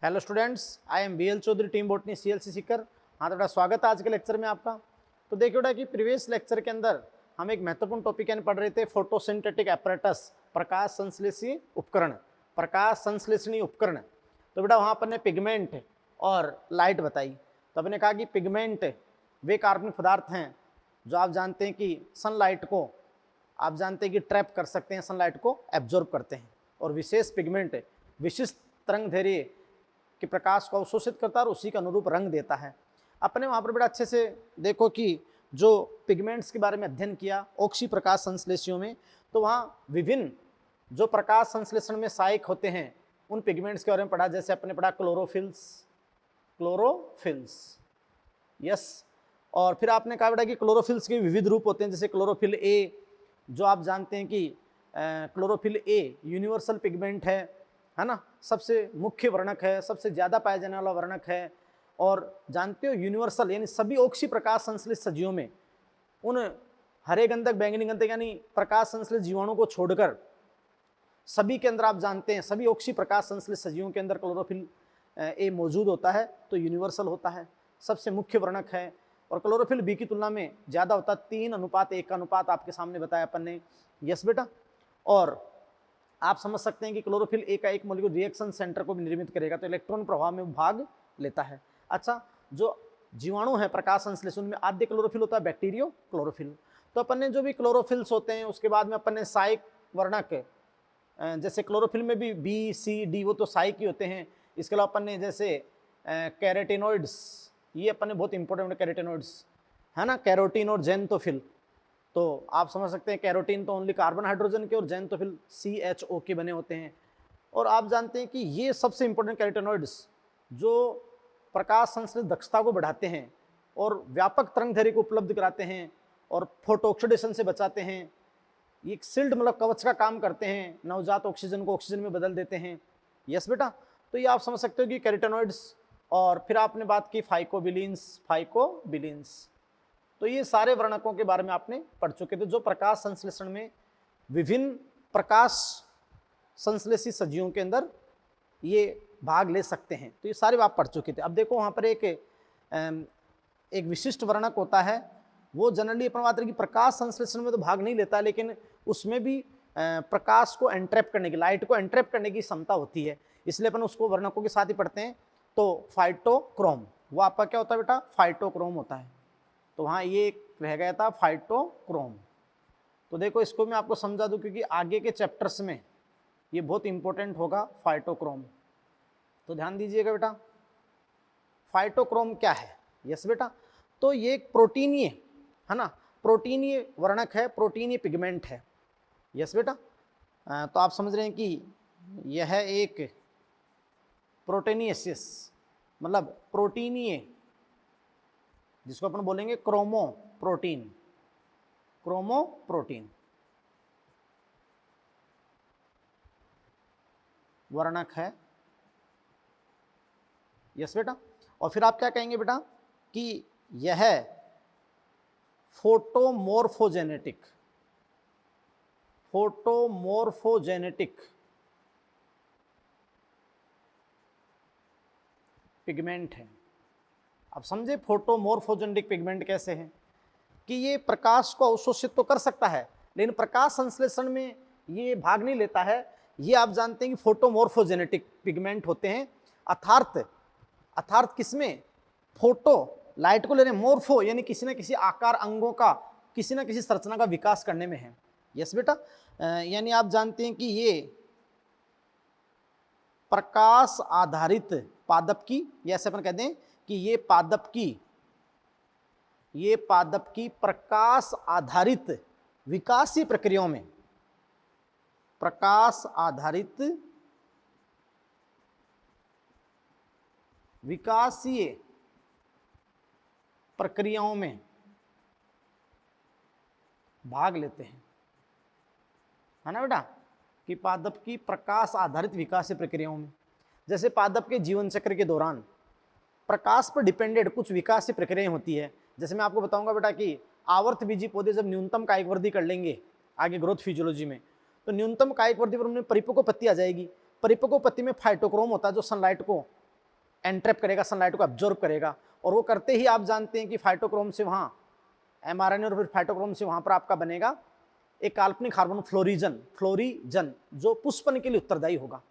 Hello students, I am BL Chaudhary, team botany CLC Sikar. हाँ तो बेटा स्वागत है आज के लेक्चर में आपका। तो देखिए बेटा कि प्रीवियस लेक्चर के अंदर हम एक महत्वपूर्ण टॉपिक यानी पढ़ रहे थे फोटोसिंथेटिक एपरेटस, प्रकाश संश्लेषी उपकरण, प्रकाश संश्लेषणी उपकरण। तो बेटा वहाँ पर ने पिगमेंट और लाइट बताई। तो अपने कहा कि पिगमेंट वे कार्बनिक पदार्थ हैं जो आप जानते हैं कि सनलाइट को आप जानते हैं कि ट्रैप कर सकते हैं, सनलाइट को एब्जॉर्ब करते हैं। और विशेष पिगमेंट विशिष्ट तरंगदैर्घ्य के प्रकाश को अवशोषित करता है और उसी के अनुरूप रंग देता है। अपने वहाँ पर बड़ा अच्छे से देखो कि जो पिगमेंट्स के बारे में अध्ययन किया ऑक्सी प्रकाश संश्लेषियों में, तो वहाँ विभिन्न जो प्रकाश संश्लेषण में सहायक होते हैं उन पिगमेंट्स के बारे में पढ़ा। जैसे अपने पढ़ा क्लोरोफिल्स, यस। और फिर आपने कहा बेटा कि क्लोरोफिल्स के विविध रूप होते हैं, जैसे क्लोरोफिल ए, जो आप जानते हैं कि क्लोरोफिल ए यूनिवर्सल पिगमेंट है ना, सबसे मुख्य वर्णक है, सबसे ज़्यादा पाया जाने वाला वर्णक है। और जानते हो यूनिवर्सल यानी सभी ऑक्सी प्रकाश संश्लेषित सजीवों में उन हरे गंधक, बैंगनी गंधक यानी प्रकाश संश्लेषित जीवाणु को छोड़कर सभी के अंदर आप जानते हैं सभी ऑक्सी प्रकाश संश्लेषित सजीवों के अंदर क्लोरोफिल ए मौजूद होता है, तो यूनिवर्सल होता है, सबसे मुख्य वर्णक है। और क्लोरोफिल बी की तुलना में ज़्यादा होता है, 3:1 का अनुपात आपके सामने बताया अपन ने, यस बेटा। और आप समझ सकते हैं कि क्लोरोफिल ए का एक मॉलिक्यूल रिएक्शन सेंटर को भी निर्मित करेगा, तो इलेक्ट्रॉन प्रवाह में भाग लेता है। अच्छा, जो जीवाणु है प्रकाश संश्लेषण में आद्य क्लोरोफिल होता है बैक्टीरियो क्लोरोफिल। तो अपन ने जो भी क्लोरोफिल्स होते हैं उसके बाद में अपन ने सहायक वर्णक, जैसे क्लोरोफिल में भी बी सी डी, वो तो सहायक ही होते हैं। इसके अलावा अपन ने जैसे कैरोटिनॉइड्स, ये अपन ने बहुत इंपॉर्टेंट कैरोटिनॉइड्स है ना, कैरोटीन और जेंथोफिल। तो आप समझ सकते हैं कैरोटीन तो ओनली कार्बन हाइड्रोजन के और जेंथोफिल CHO के बने होते हैं। और आप जानते हैं कि ये सबसे इंपॉर्टेंट कैरोटिनॉइड्स जो प्रकाश संश्लेषण दक्षता को बढ़ाते हैं और व्यापक तरंगदैर्घ्य को उपलब्ध कराते हैं और फोटो ऑक्सीडेशन से बचाते हैं। ये एक शिल्ड मतलब कवच का काम करते हैं, नवजात ऑक्सीजन को ऑक्सीजन में बदल देते हैं, यस बेटा। तो ये आप समझ सकते हो कि कैरोटिनॉइड्स। और फिर आपने बात की फाइकोबिलिन्स, तो ये सारे वर्णकों के बारे में आपने पढ़ चुके थे जो प्रकाश संश्लेषण में विभिन्न प्रकाश संश्लेषित सजीवों के अंदर ये भाग ले सकते हैं। तो ये सारे आप पढ़ चुके थे। अब देखो वहाँ पर एक विशिष्ट वर्णक होता है, वो जनरली अपन बात रहे कि प्रकाश संश्लेषण में तो भाग नहीं लेता, लेकिन उसमें भी प्रकाश को एंट्रैप करने की, लाइट को एंट्रैप करने की क्षमता होती है, इसलिए अपन उसको वर्णकों के साथ ही पढ़ते हैं। तो फाइटोक्रोम, वो आपका क्या होता है बेटा, फाइटोक्रोम होता है। तो वहाँ ये रह गया था फाइटोक्रोम। तो देखो इसको मैं आपको समझा दूं क्योंकि आगे के चैप्टर्स में ये बहुत इंपॉर्टेंट होगा फाइटोक्रोम। तो ध्यान दीजिएगा बेटा, फाइटोक्रोम क्या है, यस बेटा। तो ये एक प्रोटीनीय है ना, प्रोटीनीय वर्णक है, प्रोटीनीय पिगमेंट है, यस बेटा। तो आप समझ रहे हैं कि यह एक प्रोटीनियसिस मतलब प्रोटीनीय, जिसको अपन बोलेंगे क्रोमोप्रोटीन वर्णक है, यस बेटा। और फिर आप क्या कहेंगे बेटा कि यह फोटोमोर्फोजेनेटिक पिगमेंट है। अब समझे फोटोमोर्फोजेनेटिक पिगमेंट कैसे है कि ये प्रकाश को अवशोषित तो कर सकता है लेकिन प्रकाश संश्लेषण में ये भाग नहीं लेता है। ये आप जानते हैं कि फोटोमोर्फोजेनेटिक पिगमेंट होते हैं, अर्थात किसमें, फोटो लाइट को ले रहे, मोर्फो यानी किसी न किसी आकार, अंगों का किसी न किसी संरचना का विकास करने में है, यस बेटा। यानी आप जानते हैं कि ये प्रकाश आधारित पादप की, ऐसे अपन कहते हैं कि ये पादप की प्रकाश आधारित विकासीय प्रक्रियाओं में, प्रकाश आधारित विकासीय प्रक्रियाओं में भाग लेते हैं, है ना बेटा, कि पादप की प्रकाश आधारित विकासीय प्रक्रियाओं में, जैसे पादप के जीवन चक्र के दौरान प्रकाश पर डिपेंडेंट कुछ विकासीय प्रक्रियाएं होती है। जैसे मैं आपको बताऊंगा बेटा कि आवर्त बीजी पौधे जब न्यूनतम कायिक वृद्धि कर लेंगे आगे ग्रोथ फिजियोलॉजी में, तो न्यूनतम कायिक वृद्धि पर उनमें परिपक्व पत्ती आ जाएगी। परिपक्व पत्ती में फाइटोक्रोम होता है जो सनलाइट को एंट्रैप करेगा, सनलाइट को एब्जॉर्ब करेगा, और वो करते ही आप जानते हैं कि फाइटोक्रोम से वहाँ mRNA और फिर फाइटोक्रोम से वहाँ पर आपका बनेगा एक काल्पनिक हार्मोन फ्लोरीजन जो पुष्पन के लिए उत्तरदायी होगा।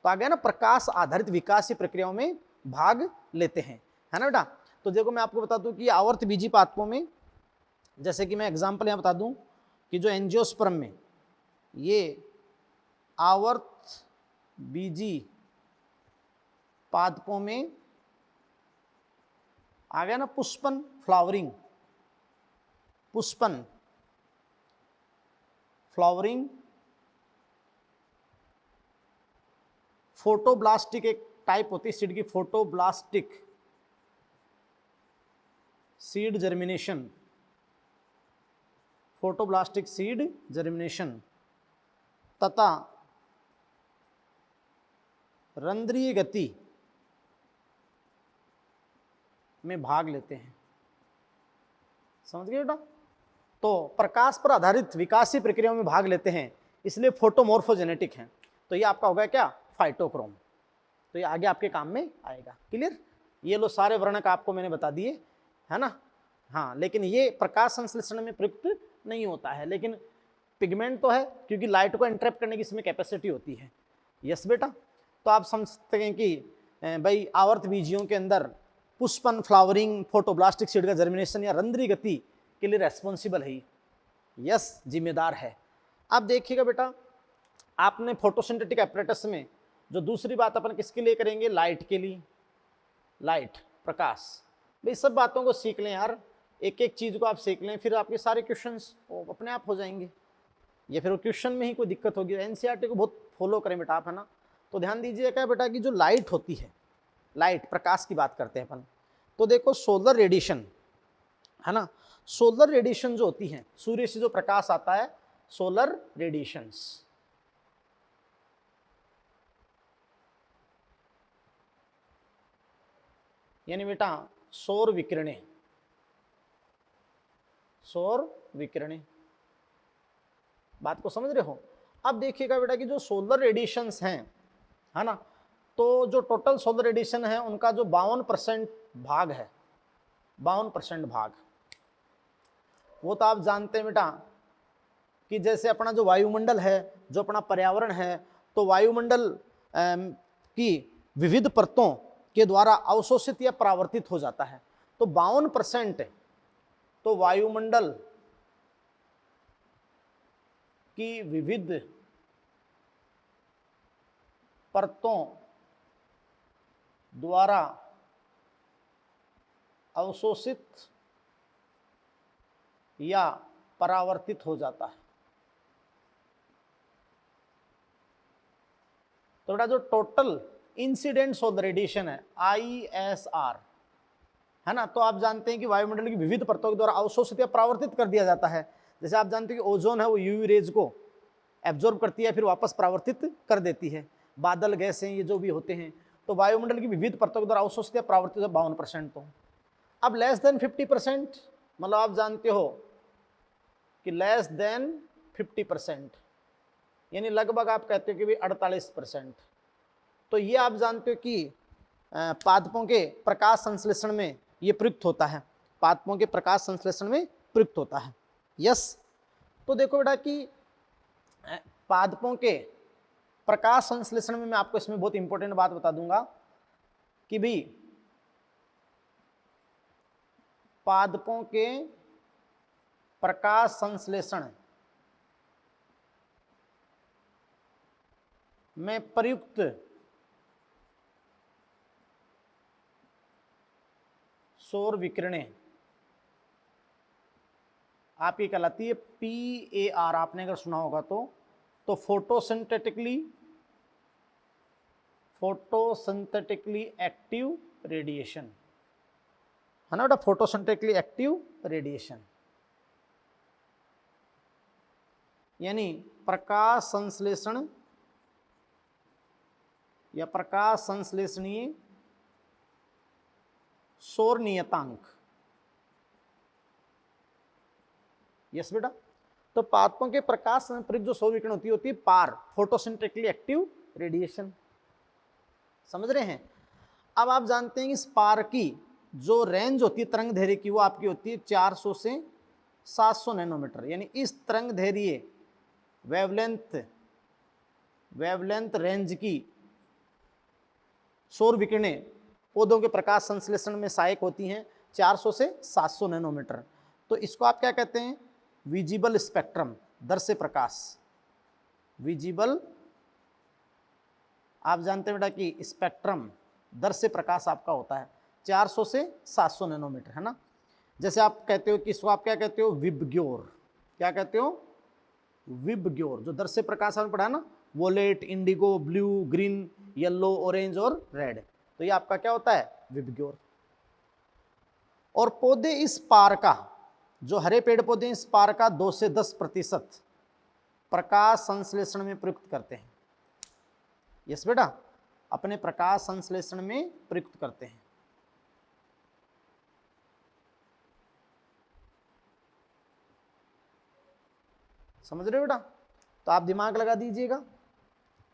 तो आ गया ना, प्रकाश आधारित विकासीय प्रक्रियाओं में भाग लेते हैं, है ना बेटा। तो देखो मैं आपको बता दूं कि आवर्त बीजी पादपों में, जैसे कि मैं एग्जांपल यहाँ बता दूं कि जो एंजियोस्पर्म में ये आवर्त बीजी पादपों में आ गया ना पुष्पन, फ्लावरिंग, फोटोब्लास्टिक एक टाइप होती है सीड की, फोटोब्लास्टिक सीड जर्मिनेशन, तथा रंध्रीय गति में भाग लेते हैं। समझ गए बेटा। तो प्रकाश पर आधारित विकासीय प्रक्रियाओं में भाग लेते हैं, इसलिए फोटोमॉर्फोजेनेटिक हैं। तो ये आपका होगा क्या, फाइटोक्रोम। तो ये आगे आपके काम में आएगा। क्लियर। ये लो सारे वर्णक आपको मैंने बता दिए, है ना। हाँ, लेकिन ये प्रकाश संश्लेषण में प्रयुक्त नहीं होता है, लेकिन पिगमेंट तो है, क्योंकि लाइट को एंट्रैप करने की इसमें कैपेसिटी होती है। यस बेटा। तो आप समझ सकते हैं कि भाई आवर्त बीजियों के अंदर पुष्पन, फ्लावरिंग, फोटोब्लास्टिक सीड का जर्मिनेशन या रंध्रीय गति के लिए रेस्पॉन्सिबल है। यस, जिम्मेदार है। अब देखिएगा बेटा, आपने फोटोसिंथेटिक एपरेटस में जो दूसरी बात अपन किसके लिए करेंगे, लाइट के लिए, लाइट, प्रकाश। भाई सब बातों को सीख लें यार, एक एक चीज को आप सीख लें, फिर आपके सारे क्वेश्चंस अपने आप हो जाएंगे। या फिर क्वेश्चन में ही कोई दिक्कत होगी, एनसीईआरटी को बहुत फॉलो करें बेटा आप, है ना। तो ध्यान दीजिए क्या बेटा कि जो लाइट होती है, लाइट प्रकाश की बात करते हैं अपन, तो देखो सोलर रेडिएशन, है ना। सोलर रेडिएशन जो होती है, सूर्य से जो प्रकाश आता है, सोलर रेडिएशंस, यानी बेटा सौर विकिरणें, बात को समझ रहे हो। अब देखिएगा बेटा कि जो सोलर रेडिएशंस हैं, है ना, तो जो टोटल सोलर रेडिएशन है उनका जो 52% भाग है, 52% भाग, वो तो आप जानते हैं बेटा कि जैसे अपना जो वायुमंडल है, जो अपना पर्यावरण है, तो वायुमंडल की विविध परतों के द्वारा अवशोषित या परावर्तित हो जाता है। तो 52% तो वायुमंडल की विविध परतों द्वारा अवशोषित या परावर्तित हो जाता है। तो बेटा जो टोटल इंसिडेंट सोलर रेडिएशन है, ISR, है ना, तो आप जानते हैं कि वायुमंडल की विविध परतों के द्वारा अवशोषित या परावर्तित कर दिया जाता है। जैसे आप जानते हैं कि ओजोन है वो यूवी रेज को एब्जॉर्ब करती है, फिर वापस परावर्तित कर देती है। बादल, गैसें, ये जो भी होते हैं, तो वायुमंडल की विविध परतों के द्वारा अवशोषित या परावर्तित 52%। तो अब लेस देन 50%, मतलब आप जानते हो कि लेस देन 50%, यानी लगभग आप कहते हो कि भाई 48%। तो ये आप जानते हो कि पादपों के प्रकाश संश्लेषण में ये प्रयुक्त होता है, पादपों के प्रकाश संश्लेषण में प्रयुक्त होता है। यस। तो देखो बेटा कि पादपों के प्रकाश संश्लेषण में मैं आपको इसमें बहुत इंपॉर्टेंट बात बता दूंगा कि भी पादपों के प्रकाश संश्लेषण में प्रयुक्त सौर विकिरणें आपकी कहलाती है PAR। आपने अगर सुना होगा तो फोटोसिंथेटिकली एक्टिव रेडिएशन, है ना बेटा, फोटोसिंथेटिकली एक्टिव रेडिएशन, यानी प्रकाश संश्लेषण या प्रकाश संश्लेषणीय सौर नियतांक। यस बेटा। तो पादपों के प्रकाश में प्रयुक्त जो सौर विकिरण होती है पार, फोटोसिंथेटिकली एक्टिव रेडिएशन। समझ रहे हैं। अब आप जानते हैं कि स्पार्क की जो रेंज होती है तरंग दैर्घ्य की वो आपकी होती है 400 से 700 नैनोमीटर, यानी इस तरंग दैर्घ्य वेवलेंथ रेंज की सौर विकिरणें पौधों के प्रकाश संश्लेषण में सहायक होती हैं 400 से 700 नैनोमीटर। तो इसको आप क्या कहते हैं? विजिबल स्पेक्ट्रम, दर्श्य प्रकाश। विजिबल, आप जानते हैं बेटा कि स्पेक्ट्रम दर्श्य प्रकाश आपका होता है 400 से 700 नैनोमीटर, है ना। जैसे आप कहते हो कि इसको आप क्या कहते हो? विबग्योर। क्या कहते हो? विबग्योर। जो दर्श्य प्रकाश आपने पढ़ा ना, violet, indigo, blue, green, yellow, orange और रेड, तो ये आपका क्या होता है? विबग्योर। और पौधे इस पार का, जो हरे पेड़ पौधे इस पार का 2 से 10% प्रकाश संश्लेषण में प्रयुक्त करते हैं। यस बेटा, अपने प्रकाश संश्लेषण में प्रयुक्त करते हैं। समझ रहे हो बेटा? तो आप दिमाग लगा दीजिएगा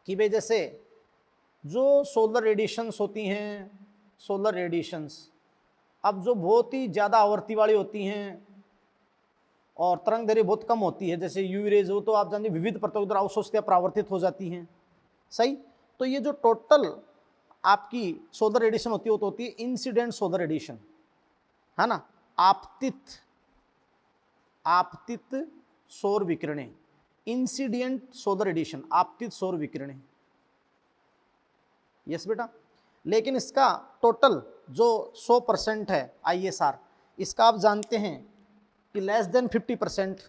कि भाई जैसे जो सोलर रेडिएशंस होती हैं, सोलर रेडिएशंस अब जो बहुत ही ज़्यादा आवर्ती वाली होती हैं और तरंग दैर्घ्य बहुत कम होती है, जैसे यूवी रेज, वो तो आप जानते हैं विविध परतों द्वारा अवशोषित या परावर्तित हो जाती हैं, सही। तो ये जो टोटल आपकी सोलर रेडिएशन होती है वो तो होती है इंसिडेंट सोलर रेडिएशन, है ना। आपतित सौर विकिरणें, इंसिडेंट सोलर रेडिएशन, आपतित सौर विकिरणें। यस बेटा। लेकिन इसका टोटल जो 100% है ISR, इसका आप जानते हैं कि लेस देन 50%,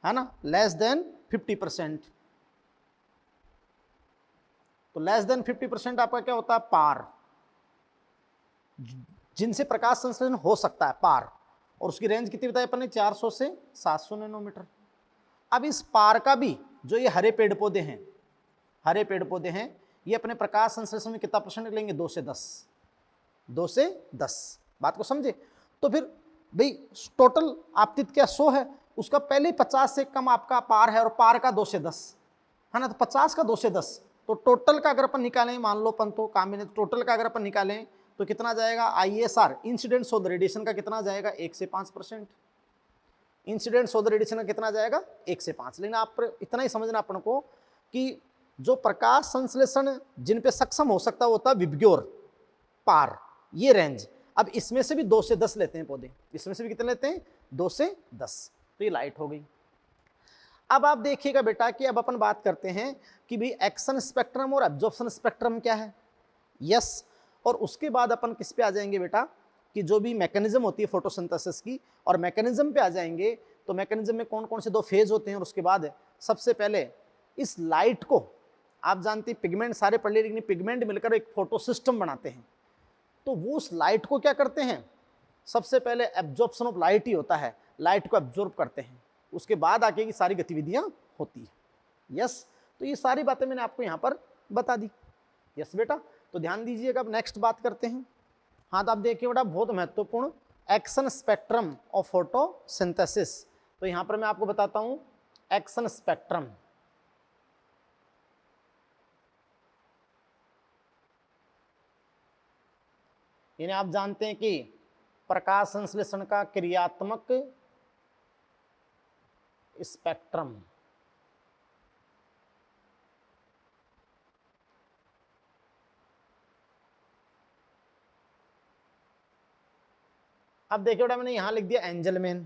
है ना, लेस देन 50%। तो लेस देन 50% आपका क्या होता है? पार, जिनसे प्रकाश संश्लेषण हो सकता है, पार। और उसकी रेंज कितनी बताई अपन ने? 400 से 700 नैनोमीटर। अब इस पार का भी जो ये हरे पेड़ पौधे हैं, हरे पेड़ पौधे हैं, ये अपने प्रकाश संश्लेषण में कितना परसेंट लेंगे? 2 से 10, 2 से 10। बात को समझे? तो फिर भाई टोटल आपतित क्या 100 है, उसका पहले 50 से कम आपका पार है, और पार का 2 से 10, है ना। तो 50 का 2 से 10, तो टोटल का अगर अपन निकालें, मान लो अपन तो काम में, टोटल का अगर अपन निकालें तो कितना जाएगा? ISR, इंसिडेंट सोलर रेडिएशन का कितना जाएगा? 1 से 5%। इंसिडेंट सोलर रेडिएशन का कितना जाएगा? 1 से 5। लेकिन आप इतना ही समझना अपन को कि जो प्रकाश संश्लेषण जिन पे सक्षम हो सकता होता है विबग्योर, पार, ये रेंज। अब इसमें से भी 2 से 10 लेते हैं पौधे, इसमें से भी कितने लेते हैं? 2 से 10। तो ये लाइट हो गई। अब आप देखिएगा बेटा कि अब अपन बात करते हैं कि भाई एक्शन स्पेक्ट्रम और एब्जॉर्प्शन स्पेक्ट्रम क्या है। यस। और उसके बाद अपन किस पे आ जाएंगे बेटा कि जो भी मैकेनिज्म होती है फोटोसिंथेसिस की, और मैकेनिज्म पे आ जाएंगे तो मैकेनिज्म में कौन कौन से 2 फेज होते हैं। और उसके बाद सबसे पहले इस लाइट को, आप जानते हैं पिगमेंट सारे पढ़ लिए, लेकिन पिगमेंट मिलकर एक फोटो सिस्टम बनाते हैं। तो वो उस लाइट को क्या करते हैं? सबसे पहले एब्जॉर्प्शन ऑफ लाइट ही होता है, लाइट को एब्जॉर्ब करते हैं, उसके बाद आगे की सारी गतिविधियां होती है। यस। तो ये सारी बातें मैंने आपको यहाँ पर बता दी। यस बेटा। तो ध्यान दीजिएगा, अब नेक्स्ट बात करते हैं। हाँ, तो आप देखिए बेटा, बहुत महत्वपूर्ण एक्शन स्पेक्ट्रम ऑफ फोटोसिंथेसिस। तो यहाँ पर मैं आपको बताता हूँ एक्शन स्पेक्ट्रम। यानी आप जानते हैं कि प्रकाश संश्लेषण का क्रियात्मक स्पेक्ट्रम। अब देखिए बेटा, मैंने यहां लिख दिया एंजलमैन।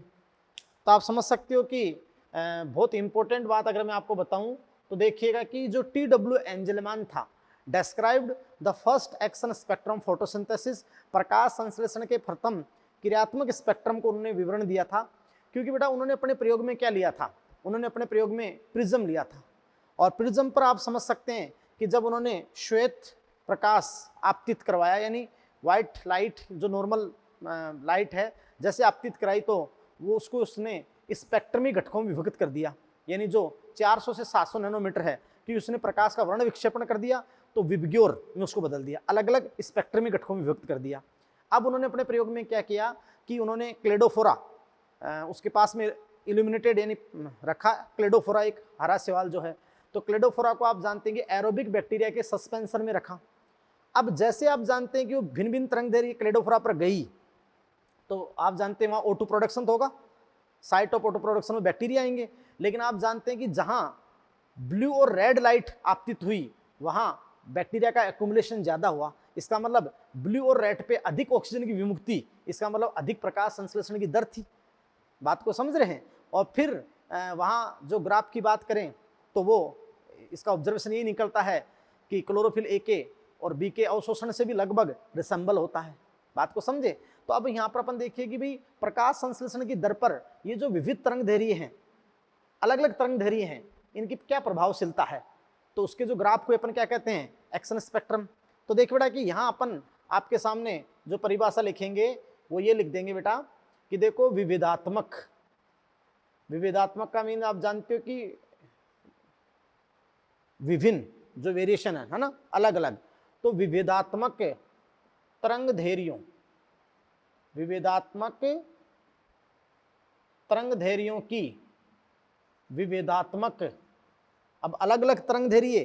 तो आप समझ सकते हो कि बहुत इंपॉर्टेंट बात अगर मैं आपको बताऊं तो देखिएगा कि जो TW एंजलमैन था, described the first action spectrum photosynthesis, प्रकाश संश्लेषण के प्रथम क्रियात्मक स्पेक्ट्रम को उन्होंने विवरण दिया था। क्योंकि बेटा उन्होंने अपने प्रयोग में क्या लिया था? उन्होंने अपने प्रयोग में प्रिज्म लिया था। और प्रिज्म पर आप समझ सकते हैं कि जब उन्होंने श्वेत प्रकाश आपतित करवाया, यानी व्हाइट लाइट जो नॉर्मल लाइट है जैसे आपतित कराई, तो वो उसको उसने स्पेक्ट्रमी घटकों में विभक्त कर दिया, यानी जो 400 से 700 नैनोमीटर है, कि उसने प्रकाश का वर्ण विक्षेपण कर दिया, तो विबग्योर में उसको बदल दिया, अलग अलग स्पेक्ट्रमी घटकों में विभक्त कर दिया। अब उन्होंने अपने प्रयोग में क्या किया कि उन्होंने क्लेडोफोरा, उसके पास में इल्यूमिनेटेड यानी रखा क्लेडोफोरा, एक हरा शैवाल जो है, तो क्लेडोफोरा को आप जानते हैं कि एरोबिक बैक्टीरिया के सस्पेंशन में रखा। अब जैसे आप जानते हैं कि वो भिन्न भिन्न तरंगदैर्घ्य क्लेडोफोरा पर गई, तो आप जानते हैं वहाँ O2 प्रोडक्शन तो होगा, साइट ऑफ O2 प्रोडक्शन में बैक्टीरिया आएंगे। लेकिन आप जानते हैं कि जहाँ ब्लू और रेड लाइट आपतित हुई वहाँ बैक्टीरिया का एक्युमुलेशन ज़्यादा हुआ। इसका मतलब ब्लू और रेड पे अधिक ऑक्सीजन की विमुक्ति, इसका मतलब अधिक प्रकाश संश्लेषण की दर थी। बात को समझ रहे हैं। और फिर वहाँ जो ग्राफ की बात करें तो वो इसका ऑब्जर्वेशन ये निकलता है कि क्लोरोफिल ए के और बी के अवशोषण से भी लगभग रिसेंबल होता है। बात को समझे। तो अब यहाँ पर अपन देखिए कि भाई प्रकाश संश्लेषण की दर पर ये जो विविध तरंगदैर्घ्य हैं, अलग अलग तरंगदैर्घ्य हैं, इनकी क्या प्रभावशीलता है, तो उसके जो ग्राफ को अपन क्या कहते हैं, एक्शन स्पेक्ट्रम। तो देखिए बेटा कि यहाँ अपन आपके सामने जो परिभाषा लिखेंगे वो ये लिख देंगे बेटा कि देखो विविधात्मक, विविधात्मक का मीन आप जानते हो कि विभिन्न जो वेरिएशन है ना, अलग अलग। तो विविधात्मक तरंगदैर्घ्यों, विविधात्मक तरंगदैर्घ्यों की विविधात्मक, अब अलग अलग तरंगदैर्घ्य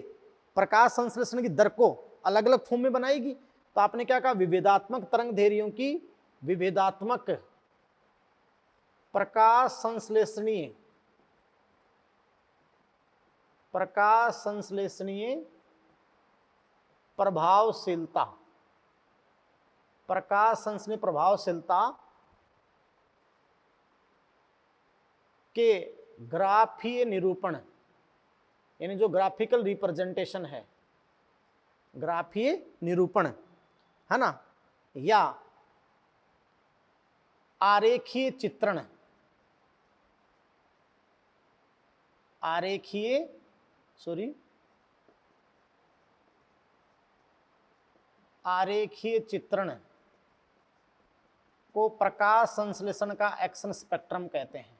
प्रकाश संश्लेषण की दर को अलग अलग फॉर्म में बनाएगी। तो आपने क्या कहा, विविधात्मक तरंगदैर्घ्यों की विविधात्मक प्रकाश संश्लेषणीय, प्रकाश संश्लेषणीय प्रभावशीलता, प्रकाश संश्लेषणीय प्रभावशीलता के ग्राफीय निरूपण, यानी जो ग्राफिकल रिप्रेजेंटेशन है, ग्राफीय निरूपण है ना, या आरेखीय चित्रण, आरेखीय आरेखीय चित्रण को प्रकाश संश्लेषण का एक्शन स्पेक्ट्रम कहते हैं।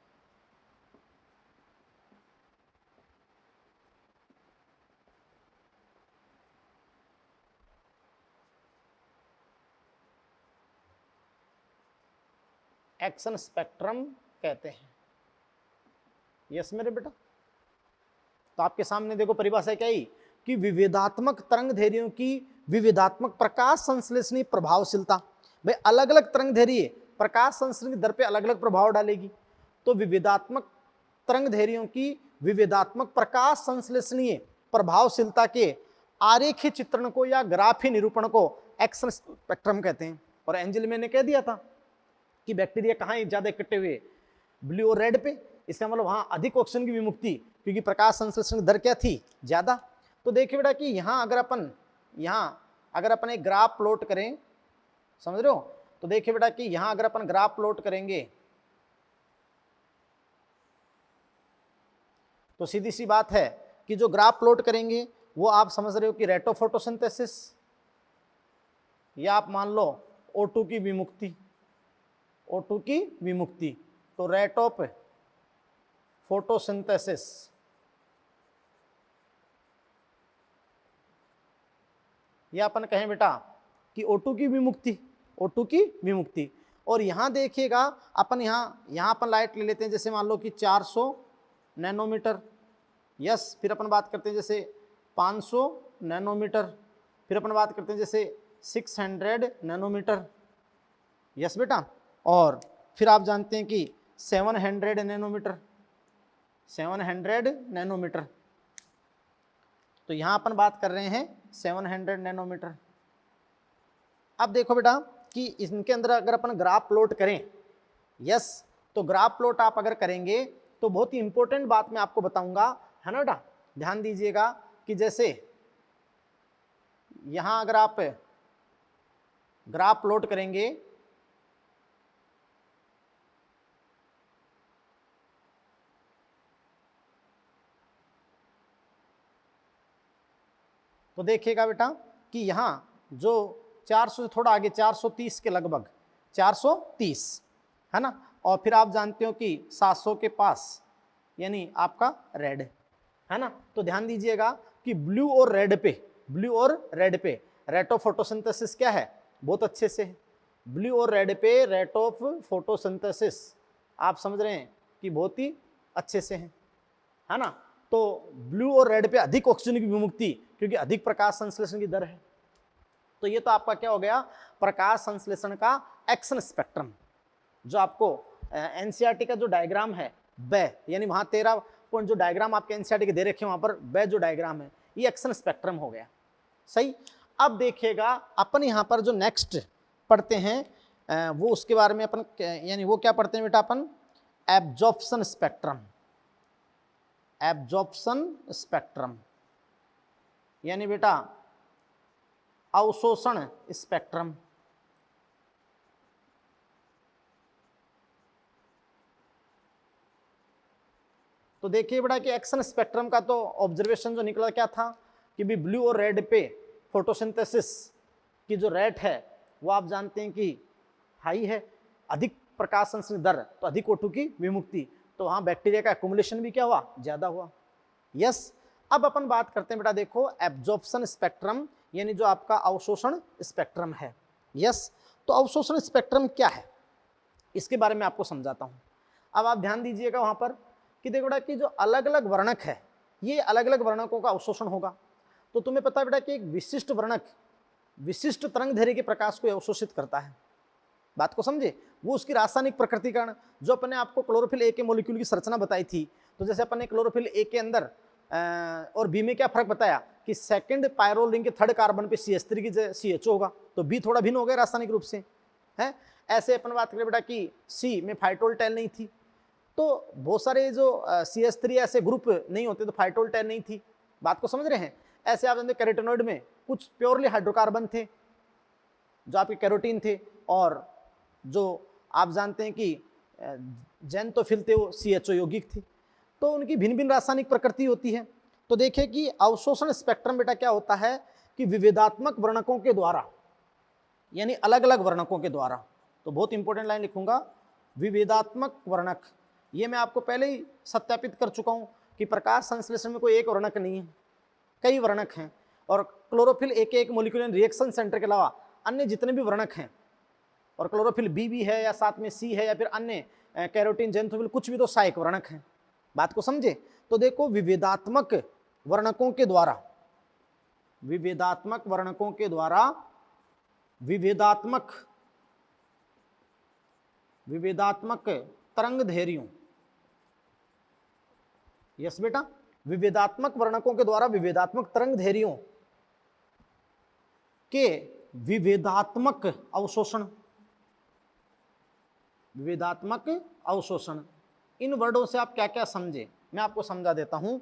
एक्शन स्पेक्ट्रम कहते हैं। यस मेरे बेटा। तो आपके सामने देखो परिभाषा क्या है कि विविधात्मक तरंगदैर्घ्यों की विविधात्मक प्रकाश संश्लेषणी प्रभावशीलता। भाई अलग अलग तरंगदैर्घ्य प्रकाश संश्लेषण की दर पे अलग अलग प्रभाव डालेगी। तो विविधात्मक तरंगदैर्घ्यों की विविधात्मक प्रकाश संश्लेषणीय प्रभावशीलता के आरेखीय चित्रण को या ग्राफीय निरूपण को एक्शन स्पेक्ट्रम कहते हैं। और एंजल मैंने कह दिया था कि बैक्टीरिया कहाँ ज्यादा इकट्ठे हुए, ब्लू और रेड पे। इसका मतलब वहां अधिक ऑक्सीजन की विमुक्ति, क्योंकि प्रकाश संश्लेषण दर क्या थी, ज्यादा। तो देखिए बेटा कि यहाँ अगर अपन एक ग्राफ प्लॉट करें, समझ रहे हो, तो देखिए बेटा कि यहाँ अगर अपन ग्राफ प्लॉट करेंगे तो सीधी सी बात है कि जो ग्राफ प्लॉट करेंगे वो आप समझ रहे हो कि रेट ऑफ फोटोसिंथेसिस, या आप मान लो O2 की विमुक्ति, O2 की विमुक्ति, तो रेट ऑफ फोटोसिंथेसिस, या अपन कहें बेटा कि O2 की विमुक्ति, O2 की विमुक्ति। और यहाँ देखिएगा अपन यहाँ अपन लाइट ले लेते हैं, जैसे मान लो कि 400 नैनोमीटर, यस। फिर अपन बात करते हैं जैसे 500 नैनोमीटर, फिर अपन बात करते हैं जैसे 600 नैनोमीटर, यस बेटा। और फिर आप जानते हैं कि 700 नैनोमीटर, 700 नैनोमीटर। तो यहाँ अपन बात कर रहे हैं 700 नैनोमीटर। अब देखो बेटा कि इनके अंदर अगर अपन ग्राफ प्लॉट करें, यस, तो ग्राफ प्लॉट आप अगर करेंगे तो बहुत ही इंपॉर्टेंट बात मैं आपको बताऊंगा, है ना बेटा। ध्यान दीजिएगा कि जैसे यहाँ अगर आप ग्राफ प्लॉट करेंगे तो देखिएगा बेटा कि यहाँ जो 400 से थोड़ा आगे 430 के लगभग, 430 है ना। और फिर आप जानते हो कि 700 के पास यानी आपका रेड है ना। तो ध्यान दीजिएगा कि ब्लू और रेड पे रेट ऑफ फोटोसिंथेसिस क्या है, बहुत अच्छे से है। ब्लू और रेड पे रेट ऑफ फोटोसिंथेसिस आप समझ रहे हैं कि बहुत ही अच्छे से है ना। तो ब्लू और रेड पे अधिक ऑक्सीजन की विमुक्ति, क्योंकि अधिक प्रकाश संश्लेषण की दर है। तो ये तो आपका क्या हो गया, प्रकाश संश्लेषण का एक्शन स्पेक्ट्रम। जो आपको एनसीईआरटी का जो डायग्राम है बै, यानी वहां 13 पॉइंट जो डायग्राम आपके एनसीईआरटी के दे रखे हैं वहां पर बै जो डायग्राम है, ये एक्शन स्पेक्ट्रम हो गया। सही। अब देखिएगा अपन यहां पर जो नेक्स्ट पढ़ते हैं वो उसके बारे में अपन, यानी वो क्या पढ़ते हैं बेटा अपन, एब्जॉर्प्शन स्पेक्ट्रम। एब्जॉर्प्शन स्पेक्ट्रम यानी बेटा अवशोषण स्पेक्ट्रम। तो देखिए बेटा कि एक्शन स्पेक्ट्रम का तो ऑब्जर्वेशन जो निकला क्या था कि भी ब्लू और रेड पे फोटोसिंथेसिस की जो रेट है वो आप जानते हैं कि हाई है, अधिक प्रकाश संश्लेषण दर तो अधिक O2 की विमुक्ति, तो वहां बैक्टीरिया का एक्युमुलेशन भी क्या हुआ, ज्यादा हुआ। यस। अब अपन बात करते हैं बेटा, देखो एब्जॉर्प्शन स्पेक्ट्रम यानी जो आपका अवशोषण स्पेक्ट्रम है। यस। तो अवशोषण स्पेक्ट्रम क्या है इसके बारे में आपको समझाता हूं। अब आप ध्यान दीजिएगा वहां पर कि देखो बेटा कि जो अलग अलग वर्णक है, ये अलग अलग वर्णकों का अवशोषण होगा। तो तुम्हें पता है बेटा कि एक विशिष्ट वर्णक विशिष्ट तरंग दैर्घ्य के प्रकाश को अवशोषित करता है। बात को समझे, वो उसकी रासायनिक प्रकृति कारण, जो अपने आपको क्लोरोफिल ए के मॉलिक्यूल की संरचना बताई थी, तो जैसे अपन ने क्लोरोफिल ए के अंदर और बी में क्या फर्क बताया कि सेकंड पायरोल रिंग के थर्ड कार्बन पे CH3 की जगह CHO होगा, तो बी थोड़ा भिन्न हो गया रासायनिक रूप से, है। ऐसे अपन बात करें बेटा कि सी में फाइटोल नहीं थी, तो बहुत सारे जो CH3 ऐसे ग्रुप नहीं होते, तो फाइटोल नहीं थी। बात को समझ रहे हैं। ऐसे आप जानते कैरोटिनॉइड में कुछ प्योरली हाइड्रोकार्बन थे जो आपके कैरोटीन थे, और जो आप जानते हैं कि जेंटोफिल थे वो CHO यौगिक थे। तो उनकी भिन्न भिन्न रासायनिक प्रकृति होती है। तो देखिए कि अवशोषण स्पेक्ट्रम बेटा क्या होता है कि विविधात्मक वर्णकों के द्वारा, यानी अलग अलग वर्णकों के द्वारा, तो बहुत इंपॉर्टेंट लाइन लिखूंगा, विविधात्मक वर्णक। ये मैं आपको पहले ही सत्यापित कर चुका हूं कि प्रकाश संश्लेषण में कोई एक वर्णक नहीं है, कई वर्णक हैं। और क्लोरोफिल एक मॉलिक्यूलर रिएक्शन सेंटर के अलावा अन्य जितने भी वर्णक हैं, और क्लोरोफिल बी भी है या साथ में सी है या फिर अन्य कैरोटीन जेंथोफिल कुछ भी, तो सहायक वर्णक हैं। बात को समझे। तो देखो विविधात्मक वर्णकों के द्वारा, विविधात्मक वर्णकों के द्वारा विविधात्मक तरंग दैर्घ्यों, यस बेटा, विविधात्मक वर्णकों के द्वारा विविधात्मक तरंग दैर्घ्यों के विविधात्मक अवशोषण, विविधात्मक अवशोषण। इन वर्डों से आप क्या क्या समझे, मैं आपको समझा देता हूं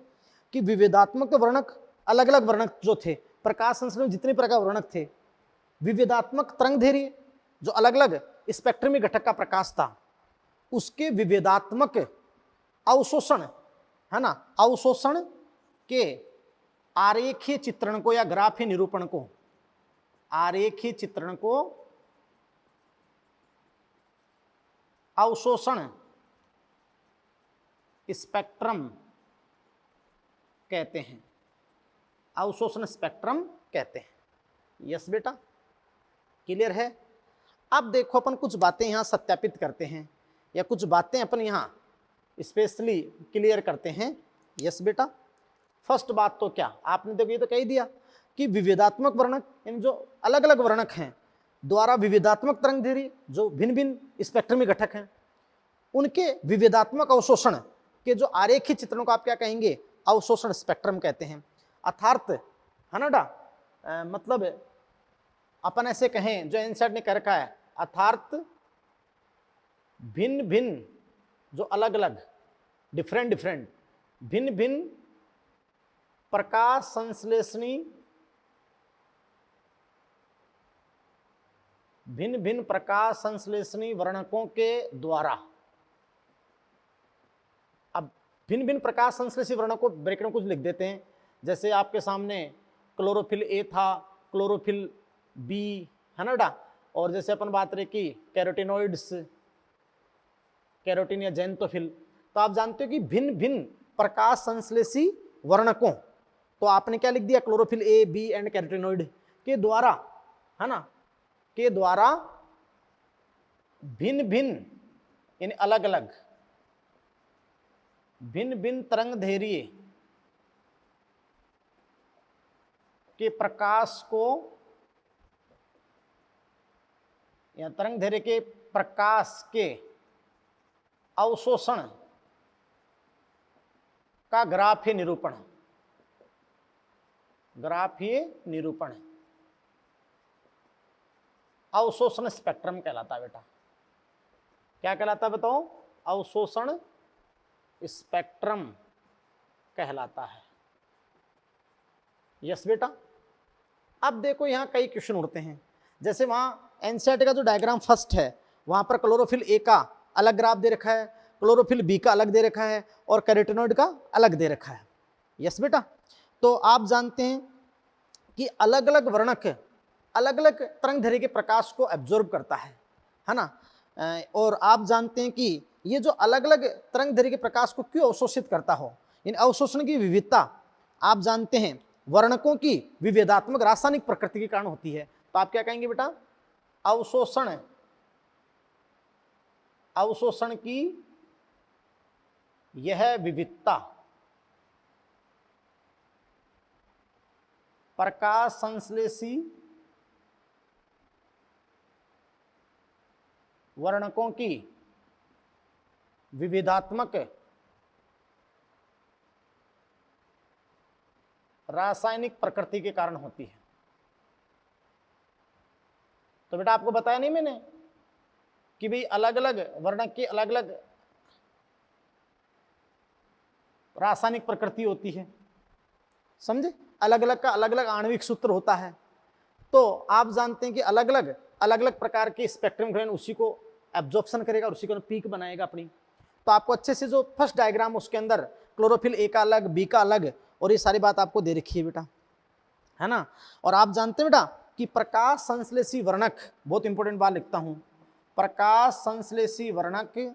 कि विविधात्मक वर्णक, अलग अलग वर्णक जो थे, प्रकाश संश्लेषण में जितने प्रकार वर्णक थे, विविधात्मक तरंग दैर्घ्य जो अलग अलग स्पेक्ट्रमी घटक का प्रकाश था, उसके विविधात्मक अवशोषण, है ना, अवशोषण के आरेखीय चित्रण को या ग्राफीय निरूपण को, आरेखीय चित्रण को अवशोषण स्पेक्ट्रम कहते हैं, अवशोषण स्पेक्ट्रम कहते हैं। यस बेटा, क्लियर है। अब देखो अपन कुछ बातें यहां सत्यापित करते हैं, या कुछ बातें अपन यहां स्पेशली क्लियर करते हैं। यस बेटा, फर्स्ट बात तो क्या आपने देखो, ये तो कह ही दिया कि विविधात्मक वर्णक, यानी जो अलग अलग वर्णक हैं द्वारा विविधात्मक तरंग दैर्घ्य जो भिन्न भिन्न स्पेक्ट्रमी घटक हैं, उनके विविधात्मक अवशोषण के जो आरेखीय चित्रणों को आप क्या कहेंगे, अवशोषण स्पेक्ट्रम कहते हैं। अर्थात, है ना बेटा, मतलब अपन ऐसे कहें जो एनसीईआरटी ने कह रखा है, अर्थात भिन्न भिन्न जो अलग अलग डिफरेंट भिन्न भिन्न प्रकाश संश्लेषणी, भिन्न भिन्न प्रकाश संश्लेषणी वर्णकों के द्वारा। अब भिन्न भिन्न प्रकाश संश्लेषणी वर्णकों को ब्रैकेट में कुछ लिख देते हैं, जैसे आपके सामने क्लोरोफिल ए था, क्लोरोफिल बी, है ना बेटा, और जैसे अपन बात रहे कि कैरोटिनॉइड्स, कैरोटीन या जेंटोफिल, तो आप जानते हो कि भिन्न भिन्न प्रकाश संश्लेषी वर्णकों, तो आपने क्या लिख दिया, chlorophyll A B and carotenoid के द्वारा, है ना, के द्वारा भिन्न भिन्न यानी अलग अलग भिन्न भिन्न तरंग दैर्घ्य के प्रकाश को या तरंग दैर्घ्य के प्रकाश के अवशोषण का ग्राफीय निरूपण, ग्राफीय निरूपण अवशोषण स्पेक्ट्रम कहलाता है बेटा। क्या कहलाता है बताओ? अवशोषण स्पेक्ट्रम कहलाता है। यस बेटा। अब देखो यहां कई क्वेश्चन उठते हैं, जैसे वहां एनसीईआरटी का जो डायग्राम फर्स्ट है वहां पर क्लोरोफिल ए का अलग ग्राफ दे रखा है, क्लोरोफिल बी का अलग दे रखा है और कैरोटीनॉइड का अलग दे रखा है। यस बेटा। तो आप जानते हैं कि अलग अलग वर्णक अलग अलग तरंग दैर्घ्य के प्रकाश को एब्जॉर्ब करता है ना। और आप जानते हैं कि ये जो अलग अलग तरंग दैर्घ्य के प्रकाश को क्यों अवशोषित करता हो, इन अवशोषण की विविधता आप जानते हैं वर्णकों की विभेदात्मक रासायनिक प्रकृति के कारण होती है। तो आप क्या कहेंगे बेटा? अवशोषण की यह विविधता प्रकाश संश्लेषी वर्णकों की विविधात्मक रासायनिक प्रकृति के कारण होती है। तो बेटा आपको बताया नहीं मैंने कि भाई अलग अलग वर्णक की अलग अलग रासायनिक प्रकृति होती है, समझे? अलग अलग का अलग अलग आणविक सूत्र होता है। तो आप जानते हैं कि अलग अलग प्रकार के स्पेक्ट्रम ग्रेन उसी को एब्जॉर्प्शन करेगा और उसी को पीक बनाएगा अपनी। तो आपको अच्छे से जो फर्स्ट डायग्राम उसके अंदर क्लोरोफिल ए का अलग, बी का अलग और ये सारी बात आपको दे रखी है बेटा, है ना। और आप जानते हैं बेटा कि प्रकाश संश्लेषी वर्णक, बहुत इंपॉर्टेंट बात लिखता हूं, प्रकाश संश्लेषी वर्णक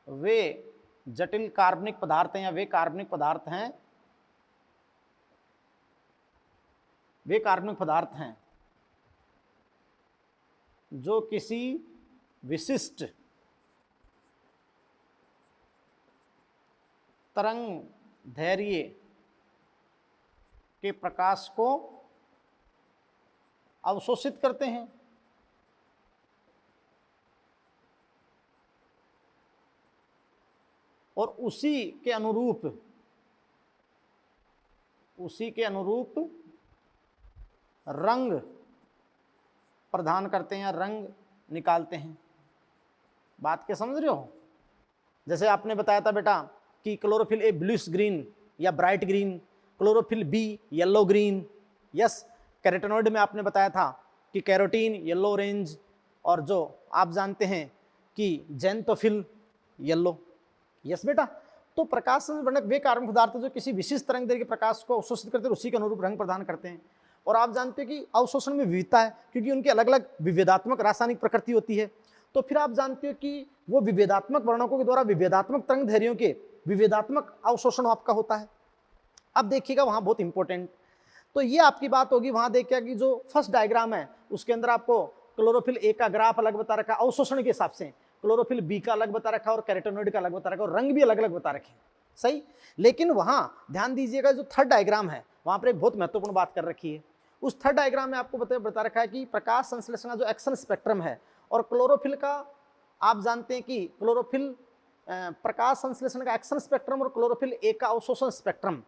वे जटिल कार्बनिक पदार्थ हैं या वे कार्बनिक पदार्थ हैं, वे कार्बनिक पदार्थ हैं जो किसी विशिष्ट तरंग दैर्घ्य के प्रकाश को अवशोषित करते हैं। और उसी के अनुरूप रंग प्रदान करते हैं या रंग निकालते हैं। बात क्या समझ रहे हो? जैसे आपने बताया था बेटा कि क्लोरोफिल ए ब्लूइश ग्रीन या bright green, chlorophyll B yellow green. Yes. Carotenoid में आपने बताया था कि कैरोटीन येलो ऑरेंज, और जो आप जानते हैं कि ज़ैंथोफिल येलो। यस बेटा। तो प्रकाश संश्लेषी वर्णक वे कार्बनिक पदार्थ जो किसी विशिष्ट तरंग दैर्घ्य के प्रकाश को अवशोषित करते हैं, उसी के अनुरूप रंग प्रदान करते हैं। और आप जानते हैं कि अवशोषण में विविधता है क्योंकि उनकी अलग अलग विभेदात्मक रासायनिक प्रकृति होती है। तो फिर आप जानते हो कि वो विभेदात्मक वर्णकों के द्वारा विभेदात्मक तरंग दैर्घ्यों के विभेदात्मक अवशोषण आपका होता है। अब देखिएगा वहां बहुत इंपॉर्टेंट, तो ये आपकी बात होगी। वहां देखिएगा कि जो फर्स्ट डायग्राम है उसके अंदर आपको क्लोरोफिल ए का ग्राफ अलग बता रखा है अवशोषण के हिसाब से, क्लोरोफिल बी का अलग बता रखा है और कैरोटीनॉइड का अलग बता रखा है, और रंग भी अलग अलग बता रखे हैं। सही। लेकिन वहां ध्यान दीजिएगा जो थर्ड डायग्राम है वहां पर एक बहुत महत्वपूर्ण बात कर रखी है। उस थर्ड डायग्राम में आपको बता रखा है कि प्रकाश संश्लेषण का जो एक्शन स्पेक्ट्रम है और क्लोरोफिल का, आप जानते हैं कि क्लोरोफिल प्रकाश संश्लेषण का एक्शन स्पेक्ट्रम और क्लोरोफिल ए का अवशोषण स्पेक्ट्रम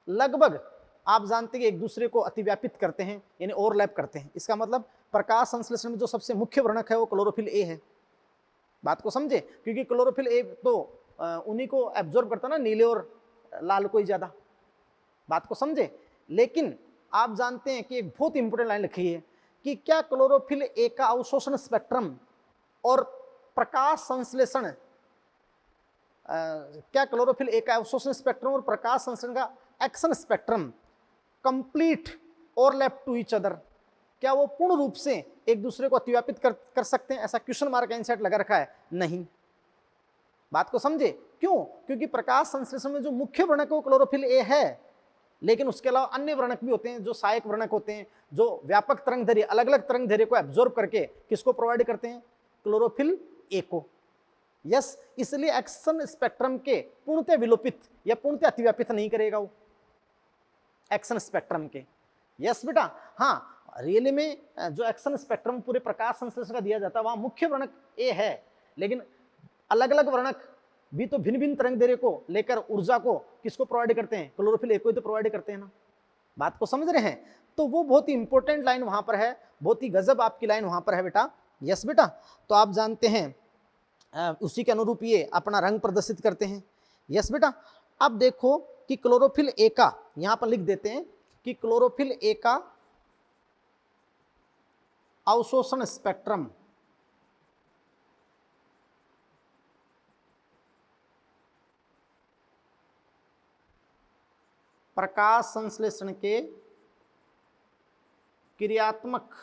लगभग आप जानते हैं कि एक दूसरे को अतिव्यापित करते हैं, यानी ओवरलैप करते हैं। इसका मतलब प्रकाश संश्लेषण में जो सबसे मुख्य वर्णक है वो क्लोरोफिल ए है। बात को समझे? क्योंकि क्लोरोफिल ए तो उन्हीं को एब्जॉर्ब करता ना, नीले और लाल को ही ज्यादा। बात को समझे? लेकिन आप जानते हैं कि एक बहुत इंपॉर्टेंट लाइन लिखी है कि क्या क्लोरोफिल ए का अवशोषण स्पेक्ट्रम और प्रकाश संश्लेषण क्या क्लोरोफिल ए का अवशोषण स्पेक्ट्रम और प्रकाश संश्लेषण का action spectrum complete overlap to each other, क्या वो पूर्ण रूप से एक दूसरे को अतिव्यापित कर सकते हैं? ऐसा क्वेश्चन मार्क एनसीईआरटी लगा रखा है, नहीं। बात को समझे? क्यों? क्योंकि प्रकाश संश्लेषण में जो मुख्य वर्णक वो क्लोरोफिल ए है, लेकिन उसके अलावा अन्य वर्णक भी होते हैं जो सहायक वर्णक होते हैं, जो व्यापक तरंग दैर्घ्य अलग अलग तरंग दैर्घ्य को एब्जॉर्ब करके किसको प्रोवाइड करते हैं? क्लोरोफिल ए को। यस। इसलिए एक्शन स्पेक्ट्रम के पूर्णतः विलोपित या पूर्णतः अतिव्यापित नहीं करेगा वो एक्शन स्पेक्ट्रम के। यस बेटा, हाँ रियली में जो एक्शन स्पेक्ट्रम पूरे प्रकाश संश्लेषण का दिया जाता है वहां मुख्य वर्णक ए है, लेकिन अलग अलग वर्णक भी तो भिन्न भिन्न तरंग दैर्ध्य को लेकर ऊर्जा को किसको प्रोवाइड करते हैं, क्लोरोफिल ए को ही तो प्रोवाइड करते हैं ना। बात को समझ रहे हैं? तो वो बहुत ही इंपॉर्टेंट लाइन वहां पर है, बहुत ही गजब आपकी लाइन वहां पर है बेटा। यस बेटा, तो आप जानते हैं उसी के अनुरूप ये अपना रंग प्रदर्शित करते हैं। यस बेटा, अब देखो कि क्लोरोफिल ए का यहां पर लिख देते हैं कि क्लोरोफिल ए का अवशोषण स्पेक्ट्रम प्रकाश संश्लेषण के क्रियात्मक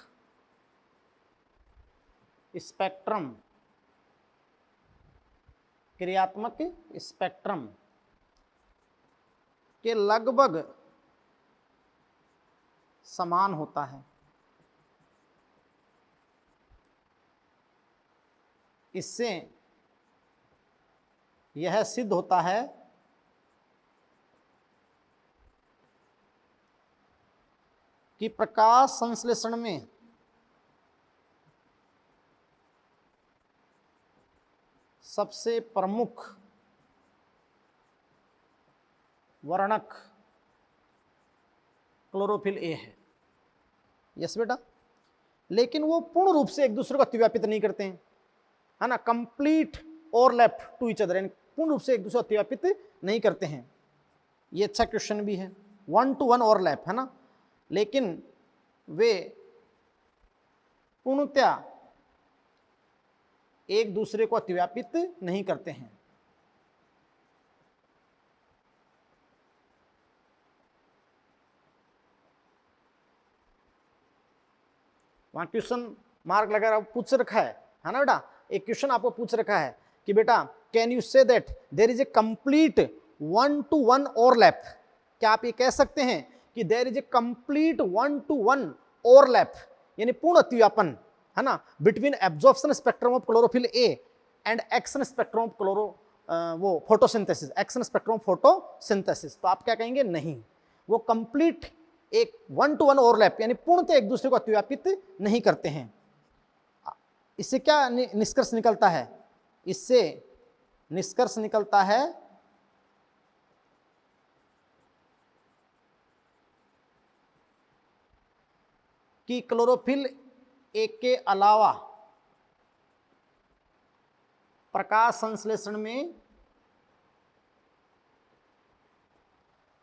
स्पेक्ट्रम के लगभग समान होता है। इससे यह सिद्ध होता है कि प्रकाश संश्लेषण में सबसे प्रमुख वर्णक क्लोरोफिल ए है। यस बेटा, लेकिन वो पूर्ण रूप से एक दूसरे को अतिव्यापित नहीं करते हैं, है ना, complete overlap to each other, यानी पूर्ण रूप से एक दूसरे को अतिव्यापित नहीं करते हैं। ये अच्छा क्वेश्चन भी है, 1 to 1 ओवरलैप है ना, लेकिन वे पूर्णतया एक दूसरे को अतिव्यापित नहीं करते हैं। वहां क्वेश्चन मार्क लगा पूछ रखा है ना बेटा, एक क्वेश्चन आपको पूछ रखा है कि बेटा can you say that there is a complete 1 to 1 overlap. क्या आप ये कह सकते हैं कि there is a complete 1 to 1 overlap, यानी पूर्ण अतिव्यापन, है ना, between absorption spectrum of chlorophyll A and action spectrum of वो फोटोसिंथेसिस, एक्शन स्पेक्ट्रम फोटोसिंथेसिस। तो आप क्या कहेंगे? नहीं, वो कंप्लीट एक 1 to 1 ओवरलैप यानी पूर्णतः एक दूसरे को अतिव्यापित नहीं करते हैं। इससे क्या निष्कर्ष निकलता है? इससे निष्कर्ष निकलता है कि क्लोरोफिल ए के अलावा प्रकाश संश्लेषण में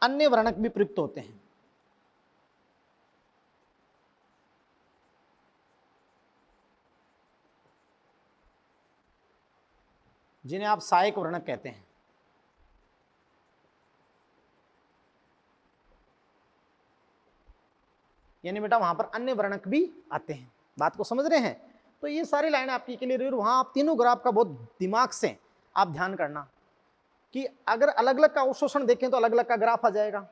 अन्य वर्णक भी प्रयुक्त होते हैं। जिन्हें आप सहायक वर्णक कहते हैं। यानी बेटा वहां पर अन्य वर्णक भी आते हैं। बात को समझ रहे हैं? तो ये सारी लाइनें आपकी क्लियर। वहां आप तीनों ग्राफ का बहुत दिमाग से आप ध्यान करना कि अगर अलग अलग का अवशोषण देखें तो अलग अलग का ग्राफ आ जाएगा,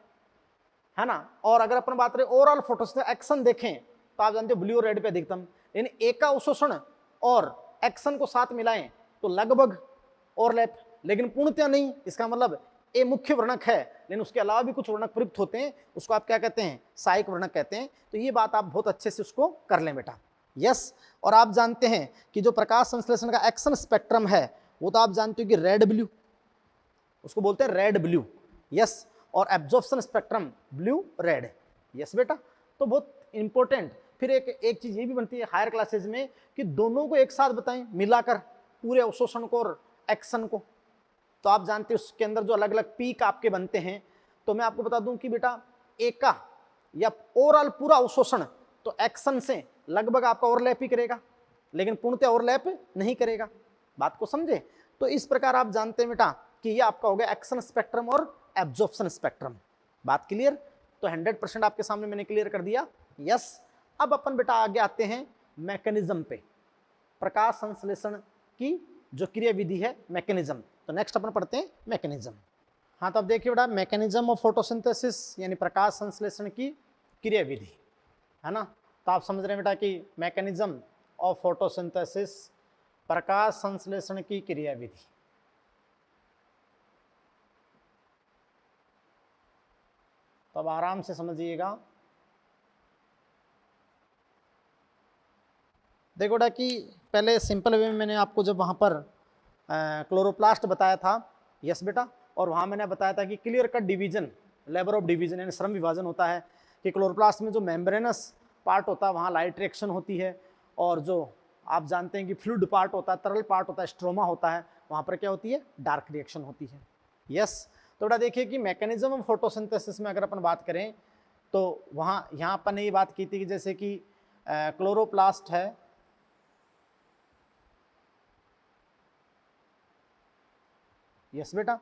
है ना। और अगर अपन बात करें ओवरऑल फोटोसिंथेसिस एक्शन देखें तो आप जानते हो ब्लू और रेड पे अधिकतम, यानी ए का अवशोषण और एक्शन को साथ मिलाएं तो लगभग ओवरलैप, लेकिन पूर्णतः नहीं। इसका मतलब ए मुख्य वर्णक है, लेकिन उसके अलावा भी कुछ वर्णक प्रयुक्त होते हैं, उसको आप क्या कहते हैं? सहायक वर्णक कहते हैं। तो ये बात आप बहुत अच्छे से उसको कर लें बेटा। यस, और आप जानते हैं कि जो प्रकाश संश्लेषण का एक्शन स्पेक्ट्रम है वो तो आप जानते हो कि रेड ब्लू, उसको बोलते हैं रेड ब्लू। यस, और absorption spectrum blue red. Yes बेटा, तो बहुत इंपॉर्टेंट। फिर एक चीज ये भी बनती है हायर क्लासेज में कि दोनों को एक साथ बताएं मिलाकर, पूरे अवशोषण को और एक्शन को। तो आप जानते हैं उसके अंदर जो अलग अलग पीक आपके बनते हैं। तो मैं आपको बता दूं कि बेटा ए का या ओवरऑल पूरा अवशोषण तो एक्शन से लगभग आपका ओवरलैप ही करेगा, लेकिन पूर्णतः ओवरलैप नहीं करेगा। बात को समझे? तो इस प्रकार आप जानते हैं बेटा कि ये आपका हो गया एक्शन स्पेक्ट्रम और एब्जॉर्प्शन स्पेक्ट्रम। बात क्लियर? तो 100% आपके सामने मैंने क्लियर कर दिया। यस, अब अपन बेटा आगे आते हैं मैकेनिज्म पे, प्रकाश संश्लेषण की जो क्रिया विधि है मैकेनिज्म। तो नेक्स्ट अपन पढ़ते हैं मैकेनिज्म। हाँ, तो अब देखिए बेटा मैकेनिज्म ऑफ फोटोसिंथेसिस यानी प्रकाश संश्लेषण की क्रिया विधि, है ना। तो आप समझ रहे हैं बेटा कि मैकेनिज्म ऑफ फोटोसिंथेसिस प्रकाश संश्लेषण की क्रिया विधि। तो अब आराम से समझिएगा देखो बेटा कि पहले सिंपल वे में मैंने आपको जब वहाँ पर क्लोरोप्लास्ट बताया था, यस बेटा, और वहाँ मैंने बताया था कि clear cut division, labour of division यानी श्रम विभाजन होता है कि क्लोरोप्लास्ट में जो मेम्ब्रेनस पार्ट होता है वहाँ लाइट रिएक्शन होती है, और जो आप जानते हैं कि फ्लूइड पार्ट होता है, तरल पार्ट होता है, स्ट्रोमा होता है, वहाँ पर क्या होती है, डार्क रिएक्शन होती है। यस, तो बेटा देखिए कि मैकेनिज्म ऑफ फोटोसिंथेसिस में अगर अपन बात करें तो वहाँ यहाँ अपन ने ये बात की थी कि जैसे कि क्लोरोप्लास्ट है, यस बेटा,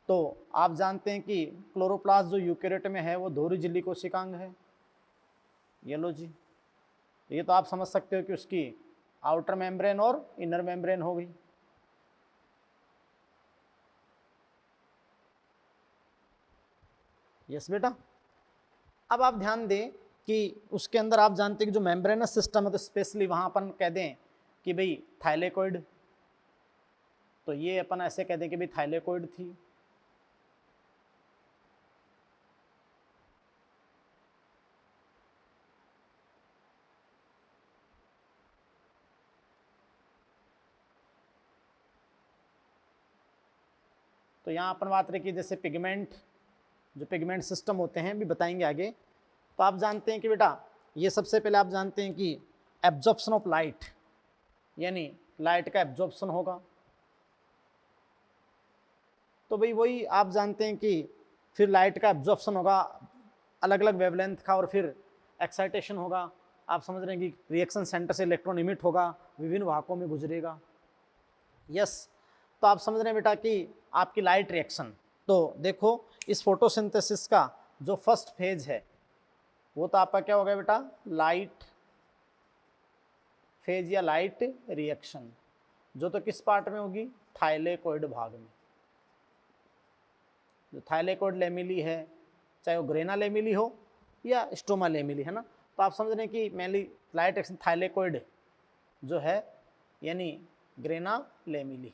तो आप जानते हैं कि क्लोरोप्लास्ट जो यूकेरियोट में है वो दोहरी झिल्ली कोशिकांग है, ये लो जी, ये तो आप समझ सकते हो कि उसकी आउटर मेम्ब्रेन और इनर मेम्ब्रेन हो गई। यस बेटा, अब आप ध्यान दें कि उसके अंदर आप जानते हैं कि जो मेम्ब्रेनस सिस्टम है, तो स्पेशली वहां अपन कह दें कि भाई थाइलेकोइड, तो ये अपन ऐसे कह दें कि भाई थाइलेकोइड थी, तो यहाँ अपन बात रही कि जैसे पिगमेंट, जो पिगमेंट सिस्टम होते हैं भी बताएंगे आगे। तो आप जानते हैं कि बेटा ये सबसे पहले आप जानते हैं कि एब्जॉर्प्शन ऑफ लाइट, यानी लाइट का एब्जॉर्प्शन होगा, तो भाई वही आप जानते हैं कि फिर लाइट का एब्जॉर्प्शन होगा अलग अलग वेवलेंथ का, और फिर एक्साइटेशन होगा, आप समझ रहे हैं कि रिएक्शन सेंटर से इलेक्ट्रॉन इमिट होगा, विभिन्न वाहकों में गुजरेगा। यस, तो आप समझ रहे हैं बेटा कि आपकी लाइट रिएक्शन, तो देखो इस फोटोसिंथेसिस का जो फर्स्ट फेज है वो तो आपका क्या होगा बेटा, लाइट फेज या लाइट रिएक्शन, जो तो किस पार्ट में होगी, थाइलेकोइड भाग में। जो थाइलेकोइड लेमिली है, चाहे वो ग्रेना लेमिली हो या स्टोमा लेमिली, है ना, तो आप समझ रहे हैं कि मेनली लाइट रिएक्शन थाइलेकोइड जो है यानी ग्रेना लेमिली।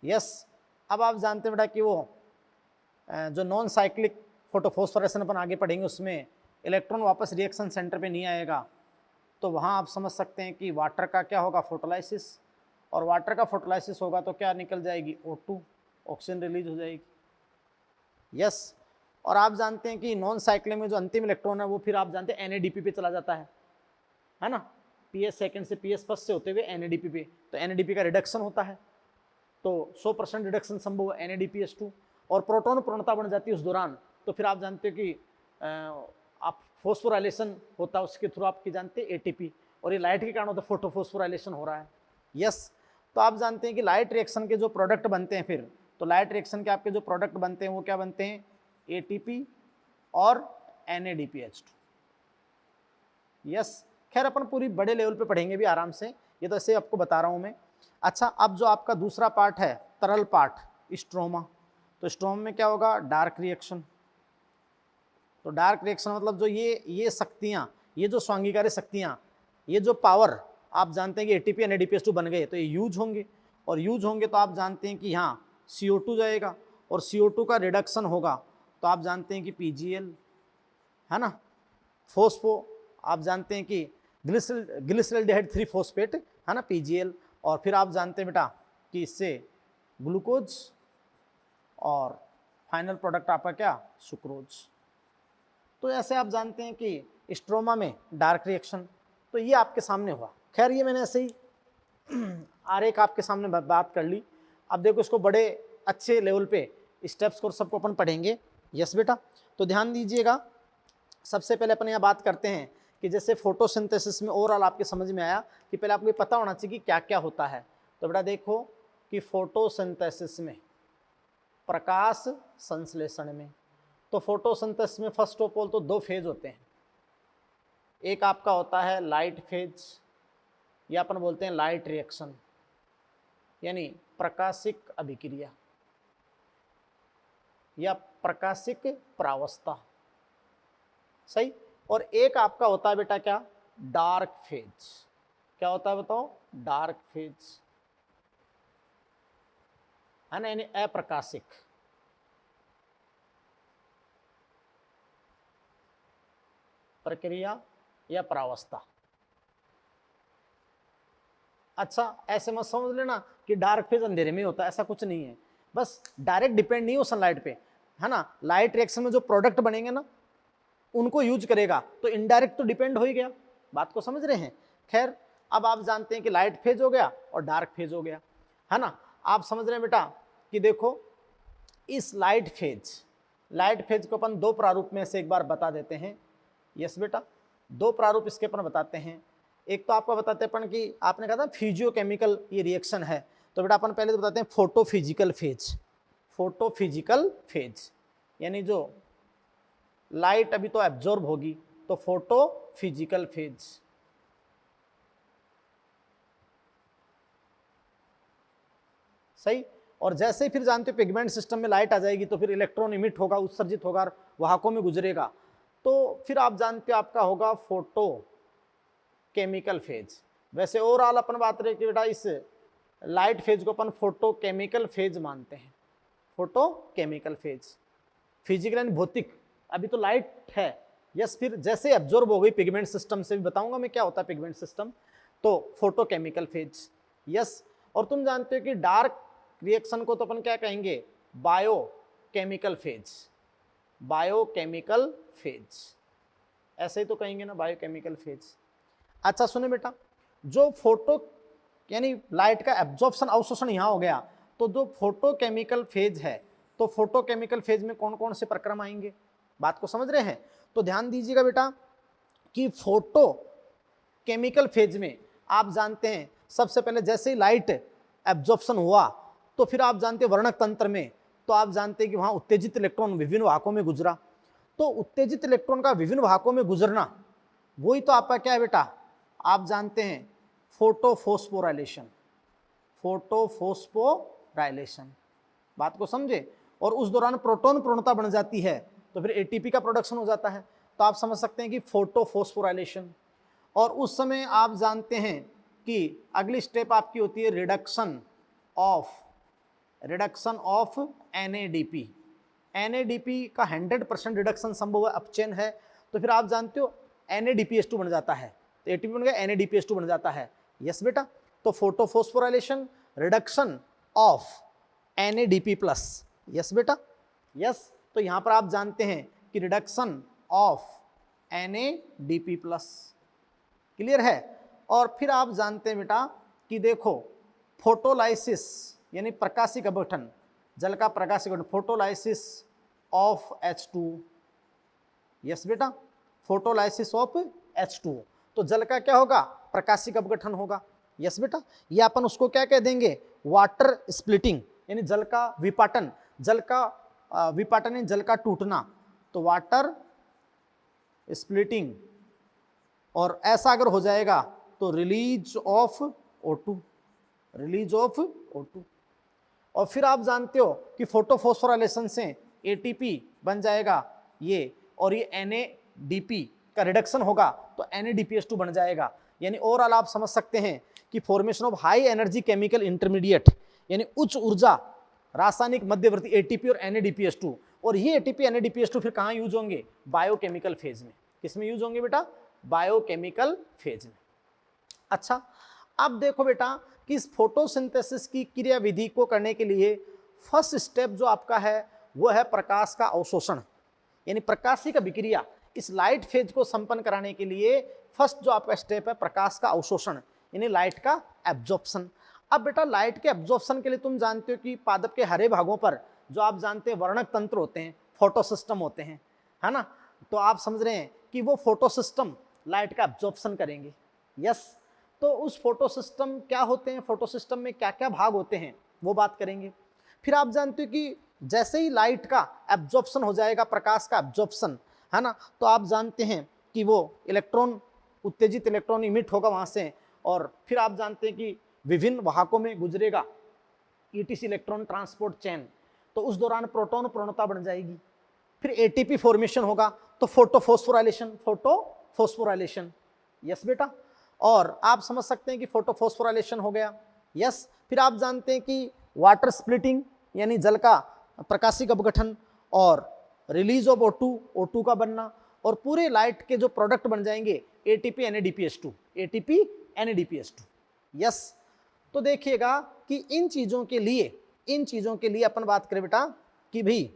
यस, अब आप जानते हैं बेटा कि वो जो नॉन साइक्लिक फोटोफॉस्फोरेशन अपन आगे पढ़ेंगे उसमें इलेक्ट्रॉन वापस रिएक्शन सेंटर पे नहीं आएगा, तो वहाँ आप समझ सकते हैं कि वाटर का क्या होगा, फोटोलाइसिस, और वाटर का फोटोलाइसिस होगा तो क्या निकल जाएगी, O2, ऑक्सीजन रिलीज हो जाएगी। यस, और आप जानते हैं कि नॉन साइक्लिक में जो अंतिम इलेक्ट्रॉन है वो फिर आप जानते हैं NADP पे चला जाता है ना, PS सेकेंड से PS फर्स्ट से होते हुए NADP पे, तो NADP का रिडक्शन होता है, तो 100% रिडक्शन संभव है NADPH2, और प्रोटॉन प्रवणता बढ़ जाती है उस दौरान, तो फिर आप जानते हो कि आप फोस्फोराइलेशन होता है उसके थ्रू, आपकी जानते हैं ATP, और ये लाइट के कारण होता है, फोटोफोस्फोराइलेशन हो रहा है। यस, तो आप जानते हैं कि लाइट रिएक्शन के जो प्रोडक्ट बनते हैं फिर, तो लाइट रिएक्शन के आपके जो प्रोडक्ट बनते हैं वो क्या बनते हैं, ATP और NADPH2। यस, खैर अपन पूरी बड़े लेवल पे पढ़ेंगे भी आराम से, ये तो ऐसे आपको बता रहा हूँ मैं। अच्छा, अब जो आपका दूसरा पार्ट है तरल पार्ट, स्ट्रोमा, तो स्ट्रोमा में क्या होगा, डार्क रिएक्शन। तो डार्क रिएक्शन मतलब जो ये शक्तियाँ, ये जो स्वांगीकारी शक्तियाँ, ये जो पावर, आप जानते हैं कि ATP NADPH2 बन गए तो ये यूज होंगे, और यूज होंगे तो आप जानते हैं कि यहाँ CO2 जाएगा, और CO2 का रिडक्शन होगा तो आप जानते हैं कि PGL, है ना, फोस्फो, आप जानते हैं कि ग्लिसरल्डिहाइड 3 फॉस्फेट, है ना, PGL, और फिर आप जानते हैं बेटा कि इससे ग्लूकोज, और फाइनल प्रोडक्ट आपका क्या, सुक्रोज। तो ऐसे आप जानते हैं कि स्ट्रोमा में डार्क रिएक्शन, तो ये आपके सामने हुआ। खैर ये मैंने ऐसे ही आरेख आपके सामने बात कर ली। अब देखो इसको बड़े अच्छे लेवल पे स्टेप्स को सबको अपन पढ़ेंगे। यस बेटा, तो ध्यान दीजिएगा, सबसे पहले अपन यहाँ बात करते हैं कि जैसे फोटोसिंथेसिस में ओवरऑल आपके समझ में आया कि पहले आपको पता होना चाहिए कि क्या क्या होता है। तो बेटा देखो कि फोटोसिंथेसिस में, प्रकाश संश्लेषण में, तो फोटोसिंथेसिस में फर्स्ट ऑफ ऑल तो 2 फेज होते हैं। एक आपका होता है लाइट फेज, या अपन बोलते हैं लाइट रिएक्शन, यानी प्रकाशिक अभिक्रिया या प्रकाशिक प्रावस्था, सही। और एक आपका होता है बेटा क्या, डार्क फेज। क्या होता है बताओ, डार्क फेज, है ना, यानी अप्रकाशिक। प्रक्रिया या प्रावस्था। अच्छा, ऐसे मत समझ लेना कि डार्क फेज अंधेरे में होता है, ऐसा कुछ नहीं है। बस डायरेक्ट डिपेंड नहीं हो सनलाइट पे, है ना। लाइट रिएक्शन में जो प्रोडक्ट बनेंगे ना उनको यूज करेगा, तो इनडायरेक्ट तो डिपेंड हो ही गया। बात को समझ रहे हैं। खैर, अब आप जानते हैं कि लाइट फेज हो गया और डार्क फेज हो गया, है ना। आप समझ रहे हैं बेटा कि देखो इस लाइट फेज को अपन दो प्रारूप में से एक बार बता देते हैं। यस बेटा, दो प्रारूप इसके अपन बताते हैं। एक तो आपको बताते हैं अपन कि आपने कहा था फिजियोकेमिकल ये रिएक्शन है, तो बेटा अपन पहले तो बताते हैं फोटोफिजिकल फेज, यानी जो लाइट अभी तो एब्जॉर्ब होगी, तो फोटोफिजिकल फेज। सही। और जैसे ही फिर जानते हो पिगमेंट सिस्टम में लाइट आ जाएगी तो फिर इलेक्ट्रॉन इमिट होगा, उत्सर्जित होगा, वाहकों में गुजरेगा, तो फिर आप जानते हो आपका होगा फोटो केमिकल फेज। वैसे ओवरऑल अपन बात रहे कि बेटा इस लाइट फेज को अपन फोटो केमिकल फेज मानते हैं। फोटो केमिकल फेज, फिजिकल यानी भौतिक, अभी तो लाइट है। यस, फिर जैसे एब्जॉर्ब हो गई पिगमेंट सिस्टम से, भी बताऊंगा मैं क्या होता है पिगमेंट सिस्टम, तो फोटो केमिकल फेज। यस, और तुम जानते हो कि डार्क रिएक्शन को तो अपन क्या कहेंगे, बायो केमिकल फेज, ऐसे ही तो कहेंगे ना, बायोकेमिकल फेज। अच्छा सुने बेटा, जो फोटो यानी लाइट का एब्जॉर्प्शन अवशोषण यहाँ हो गया, तो जो फोटोकेमिकल फेज है, तो फोटोकेमिकल फेज में कौन कौन से प्रक्रम आएंगे, बात को समझ रहे हैं। तो ध्यान दीजिएगा बेटा कि फोटो केमिकल फेज में आप जानते हैं सबसे पहले जैसे ही लाइट एब्जॉर्प्शन हुआ, तो फिर आप जानते हैं वर्णक तंत्र में, तो आप जानते हैं कि वहां उत्तेजित इलेक्ट्रॉन विभिन्न वाहकों में गुजरा। तो उत्तेजित इलेक्ट्रॉन का विभिन्न वाहकों में गुजरना, वही तो आपका क्या है बेटा, आप जानते हैं फोटोफोस्फोराइलेशन। बात को समझे। और उस दौरान प्रोटॉन पूर्णता बन जाती है, तो फिर एटीपी का प्रोडक्शन हो जाता है, तो आप समझ सकते हैं कि फोटोफोस्फोराइलेशन। और उस समय आप जानते हैं कि अगली स्टेप आपकी होती है रिडक्शन ऑफ NADP। NADP का 100% रिडक्शन संभव है, अपचयन है, तो फिर आप जानते हो NADPH2 बन जाता है, तो ATP बन गया NADPH2 बन जाता है। यस बेटा, तो photophosphorylation, reduction of NADP+। Yes बेटा, यस, तो यहां पर आप जानते हैं कि रिडक्शन ऑफ NADP+, क्लियर है। और फिर आप जानते हैं बेटा कि देखो फोटोलाइसिस यानी प्रकाशिक अपघटन, जल का प्रकाशिक अपघटन, फोटोलाइसिस ऑफ H2। यस बेटा, फोटोलाइसिस ऑफ H2, तो जल का क्या होगा, प्रकाशिक अपघटन होगा। यस बेटा, ये अपन उसको क्या कह देंगे, वाटर स्प्लिटिंग, यानी जल का विपाटन, यानी जल का टूटना, तो वाटर स्प्लिटिंग। और ऐसा अगर हो जाएगा तो रिलीज ऑफ O2। और फिर आप जानते हो कि फोटोफोस्फोराइलेशन से ATP बन जाएगा ये, और ये NADP का रिडक्शन होगा तो NADPH2 बन जाएगा। यानी ओवरऑल आप समझ सकते हैं कि formation of high energy chemical intermediate, यानी उच्च ऊर्जा रासायनिक मध्यवर्ती ATP और NADPH2, और ये ATP NADPH2 फिर कहाँ यूज होंगे, बायोकेमिकल फेज में। किसमें यूज होंगे बेटा, बायोकेमिकल फेज में। अच्छा, अब देखो बेटा कि इस फोटोसिंथेसिस की क्रिया विधि को करने के लिए फर्स्ट स्टेप जो आपका है वो है प्रकाश का अवशोषण, यानी प्रकाशिक अभिक्रिया। इस लाइट फेज को संपन्न कराने के लिए फर्स्ट जो आपका स्टेप है प्रकाश का अवशोषण, यानी लाइट का एब्जॉर्प्शन। अब बेटा लाइट के एब्जॉर्प्शन के लिए तुम जानते हो कि पादप के हरे भागों पर जो आप जानते हैं वर्णक तंत्र होते हैं, फोटो सिस्टम होते हैं, है ना। तो आप समझ रहे हैं कि वो फोटो सिस्टम लाइट का एब्जॉर्प्शन करेंगे। यस, तो उस फोटो सिस्टम क्या होते हैं, फोटो सिस्टम में क्या क्या भाग होते हैं वो बात करेंगे। फिर आप जानते हो कि जैसे ही लाइट का एब्जॉर्प्शन हो जाएगा, प्रकाश का एब्जॉर्प्शन, है ना, तो आप जानते हैं कि वो इलेक्ट्रॉन, उत्तेजित इलेक्ट्रॉन इमिट होगा वहाँ से, और फिर आप जानते हैं कि विभिन्न वाहकों में गुजरेगा, ETC इलेक्ट्रॉन ट्रांसपोर्ट चेन, तो उस दौरान प्रोटॉन पूर्णता बन जाएगी। फिर ATP फॉर्मेशन होगा, तो फोटोफोस्फोराइलेशन। यस बेटा, और आप समझ सकते हैं कि फोटोफोस्फोराइलेशन हो गया। यस, फिर आप जानते हैं कि वाटर स्प्लिटिंग यानी जल का प्रकाशिक अपघटन, और रिलीज ऑफ O2 का बनना, और पूरे लाइट के जो प्रोडक्ट बन जाएंगे ATP NADPH2, ATP NADPH2। Yes, तो देखिएगा कि इन चीज़ों के लिए अपन बात करें बेटा कि भाई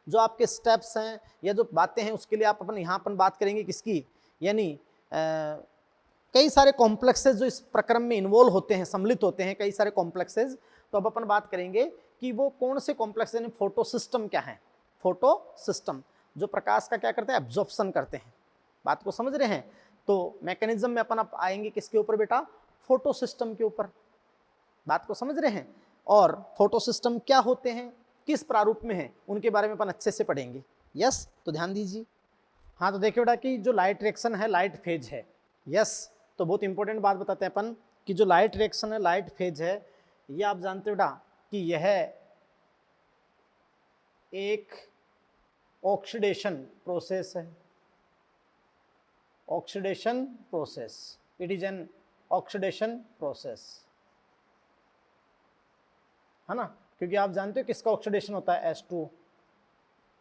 जो आपके स्टेप्स हैं या जो बातें हैं उसके लिए आप अपन यहाँ अपन बात करेंगे किसकी, यानी कई सारे कॉम्प्लेक्सेस जो इस प्रक्रम में इन्वॉल्व होते हैं, सम्मिलित होते हैं कई सारे कॉम्प्लेक्सेस। तो अब अपन बात करेंगे कि वो कौन से कॉम्प्लेक्स, यानी फोटो सिस्टम क्या है। फोटो सिस्टम जो प्रकाश का क्या करते हैं, एब्जॉर्प्शन करते हैं। बात को समझ रहे हैं। तो मैकेनिज्म में अपन अब आएंगे किसके ऊपर बेटा, फोटो सिस्टम के ऊपर। बात को समझ रहे हैं। और फोटो सिस्टम क्या होते हैं, किस प्रारूप में है, उनके बारे में अपन अच्छे से पढ़ेंगे। यस, तो ध्यान दीजिए। हाँ, तो देखिए बेटा कि जो लाइट रिएक्शन है लाइट फेज है। यस, तो बहुत इंपॉर्टेंट बात बताते हैं अपन कि जो लाइट रिएक्शन है लाइट फेज है, ये आप जानते हो बेटा कि यह एक ऑक्सीडेशन प्रोसेस है। Oxidation process, it is an oxidation process, है ना, क्योंकि आप जानते हो किसका ऑक्सीडेशन होता है, H2,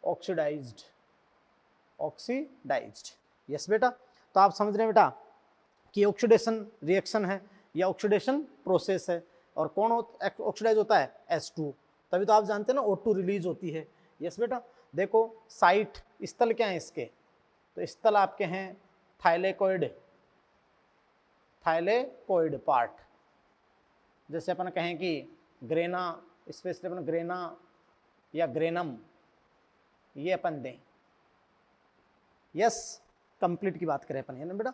ऑक्सीडाइज्ड, ऑक्सीडाइज्ड। यस बेटा, तो आप समझ रहे हैं बेटा कि ऑक्सीडेशन रिएक्शन है या ऑक्सीडेशन प्रोसेस है। और कौन ऑक्सीडाइज होता है, H2। तभी तो आप जानते हैं ना O2 रिलीज होती है। यस बेटा, देखो साइट, स्थल क्या है इसके, तो स्थल आपके हैं थाइलेकोइड, थाइलेकोइड पार्ट। जैसे अपन कहें कि ग्रेना, स्पेशली अपन ग्रेना या ग्रेनम, ये अपन दें। यस, कंप्लीट की बात करें अपन, है ना बेटा।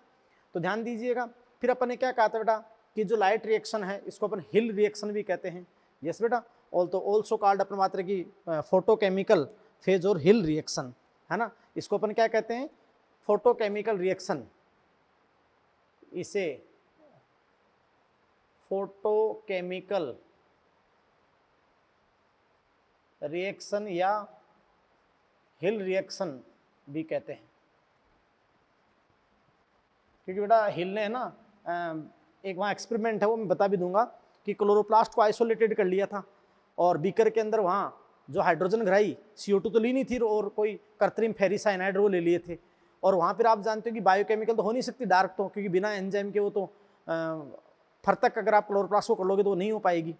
तो ध्यान दीजिएगा, फिर अपन ने क्या कहा था बेटा कि जो लाइट रिएक्शन है इसको अपन हिल रिएक्शन भी कहते हैं। यस बेटा, ऑल्सो कॉल्ड अपन बात रहे कि फोटोकेमिकल फेज और हिल रिएक्शन, है ना। इसको अपन क्या कहते हैं, फोटोकेमिकल रिएक्शन, इसे फोटोकेमिकल रिएक्शन या हिल रिएक्शन भी कहते हैं। क्योंकि बेटा हिलने है ना, एक वहाँ एक्सपेरिमेंट है वो मैं बता भी दूंगा कि क्लोरोप्लास्ट को आइसोलेटेड कर लिया था और बीकर के अंदर वहाँ जो हाइड्रोजन ग्राही CO2 तो ली नहीं थी और कोई कृत्रिम फेरिसाइनाइड वो ले लिए थे। और वहाँ फिर आप जानते हो कि बायोकेमिकल तो हो नहीं सकती डार्क, तो क्योंकि बिना एंजाइम के वो तो फर्तक अगर आप क्लोरोप्लास्ट को कर लोगे तो वो नहीं हो पाएगी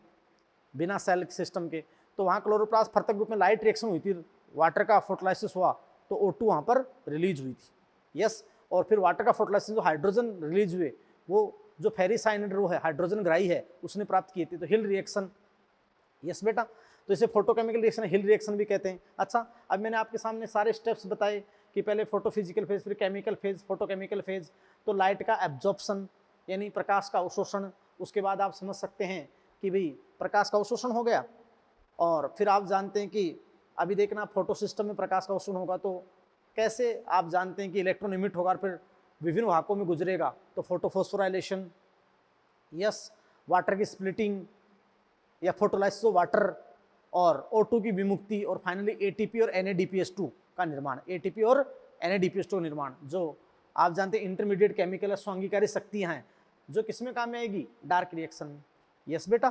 बिना सेल सिस्टम के। तो वहाँ क्लोरोप्लास्ट फर्तक रूप में लाइट रिएक्शन हुई थी, वाटर का फोटोलाइसिस हुआ तो O2 वहाँ पर रिलीज हुई थी। यस, और फिर वाटर का फोटोलाइसिस जो हाइड्रोजन रिलीज हुए वो जो फेरिसाइनाइड वो है, हाइड्रोजन ग्राही है, उसने प्राप्त किए थे, तो हिल रिएक्शन। यस बेटा, तो इसे फोटोकेमिकल रिएक्शन, हिल रिएक्शन भी कहते हैं। अच्छा, अब मैंने आपके सामने सारे स्टेप्स बताए कि पहले फोटोफिजिकल फेज, फिर केमिकल फेज, फोटोकेमिकल फेज। तो लाइट का एब्जॉर्प्शन यानी प्रकाश का अवशोषण, उसके बाद आप समझ सकते हैं कि भाई प्रकाश का अवशोषण हो गया। और फिर आप जानते हैं कि अभी देखना फोटो सिस्टम में प्रकाश का अवशोषण होगा तो कैसे आप जानते हैं कि इलेक्ट्रॉन इमिट होगा और फिर विभिन्न वाहकों में गुजरेगा, तो फोटोफॉस्फोराइलेशन। यस, वाटर की स्प्लिटिंग या फोटोलाइसिस ऑफ वाटर और O2 की विमुक्ति, और फाइनली ATP और NADPH2 का निर्माण। ATP और NADPH2 का निर्माण जो आप जानते हैं इंटरमीडिएट केमिकल स्वांगीकारी शक्तियाँ हैं जो किसमें काम में आएगी, डार्क रिएक्शन में। यस बेटा,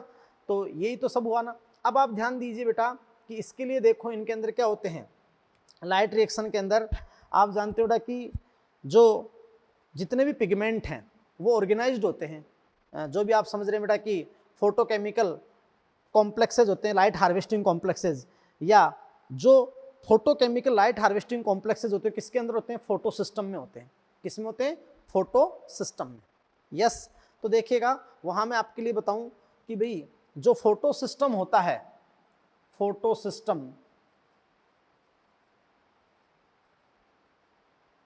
तो यही तो सब हुआ ना। अब आप ध्यान दीजिए बेटा कि इसके लिए देखो इनके अंदर क्या होते हैं, लाइट रिएक्शन के अंदर आप जानते हो बेटा कि जो जितने भी पिगमेंट हैं वो ऑर्गेनाइज्ड होते हैं। जो भी आप समझ रहे हैं बेटा कि फोटोकेमिकल कॉम्प्लेक्सेज होते हैं, लाइट हार्वेस्टिंग कॉम्प्लेक्सेज, या जो फोटोकेमिकल लाइट हार्वेस्टिंग कॉम्प्लेक्सेज होते हैं किसके अंदर होते हैं, फोटो सिस्टम में होते हैं। किस में होते हैं, फोटो सिस्टम में। यस, तो देखिएगा वहाँ मैं आपके लिए बताऊँ कि भाई जो फोटो सिस्टम होता है, फोटो सिस्टम,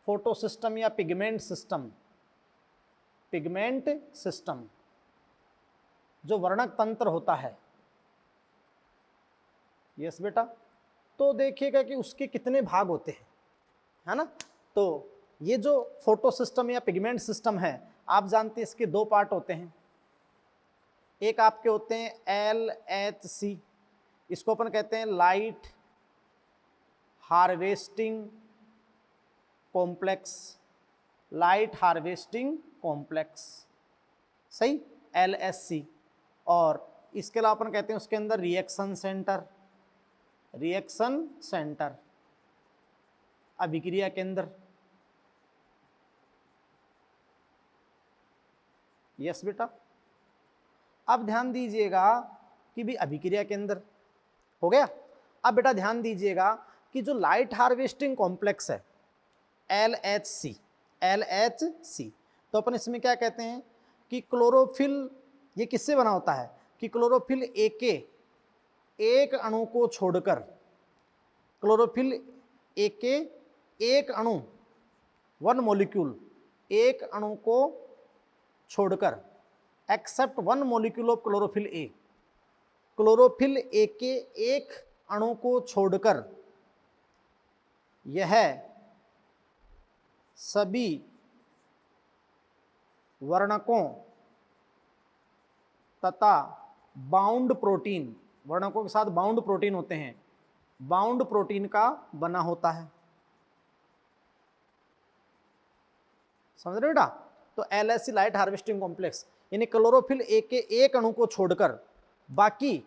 फोटो सिस्टम या पिगमेंट सिस्टम, पिगमेंट सिस्टम जो वर्णक तंत्र होता है। यस बेटा, तो देखिएगा कि उसके कितने भाग होते हैं, है ना। तो ये जो फोटो सिस्टम या पिगमेंट सिस्टम है आप जानते हैं इसके दो पार्ट होते हैं। एक आपके होते हैं LHC, इसको अपन कहते हैं light harvesting complex, light harvesting complex, सही, LHC। और इसके अलावा अपन कहते हैं उसके अंदर रिएक्शन सेंटर, रिएक्शन सेंटर, अभिक्रिया केंद्र, यस बेटा। अब ध्यान दीजिएगा कि भी अभिक्रिया के अंदर हो गया। अब बेटा ध्यान दीजिएगा कि जो लाइट हार्वेस्टिंग कॉम्प्लेक्स है LHC, तो अपन इसमें क्या कहते हैं कि क्लोरोफिल ये किससे बना होता है कि क्लोरोफिल ए के एक अणु को छोड़कर, क्लोरोफिल ए के एक अणु, वन मॉलिक्यूल, एक अणु को छोड़कर, except one molecule of chlorophyll A, chlorophyll A के एक अणु को छोड़कर यह सभी वर्णकों तथा बाउंड प्रोटीन, वर्णकों के साथ बाउंड प्रोटीन होते हैं, बाउंड प्रोटीन का बना होता है। समझ रहे हो बेटा? तो LHC लाइट हार्वेस्टिंग कॉम्प्लेक्स यानी क्लोरोफिल ए के एक अणु को छोड़कर बाकी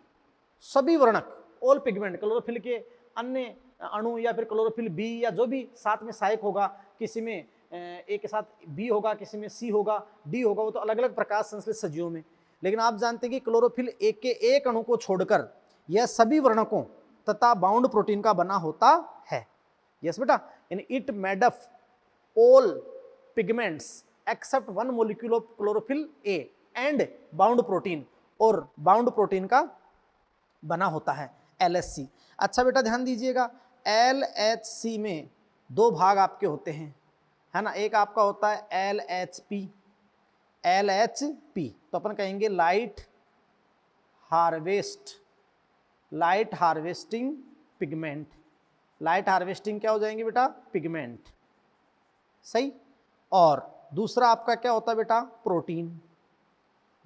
सभी वर्णक, ऑल पिगमेंट, क्लोरोफिल के अन्य अणु या फिर क्लोरोफिल बी या जो भी साथ में सहायक होगा, किसी में ए के साथ बी होगा, किसी में सी होगा, डी होगा, वो तो अलग अलग प्रकाश संश्लेषित सजीवों में, लेकिन आप जानते हैं कि क्लोरोफिल ए के एक अणु को छोड़कर यह सभी वर्णकों तथा बाउंड प्रोटीन का बना होता है। यस बेटा, यानी it made up all pigments accept one molecule of chlorophyll A and bound protein, और बाउंड प्रोटीन का बना होता है LHC। अच्छा बेटा ध्यान दीजिएगा, LHC में दो भाग आपके होते हैं, है ना। एक आपका होता है LHP, तो अपन कहेंगे light harvesting pigment. Light harvesting क्या हो जाएंगे बेटा? पिगमेंट, सही। और दूसरा आपका क्या होता है बेटा? प्रोटीन,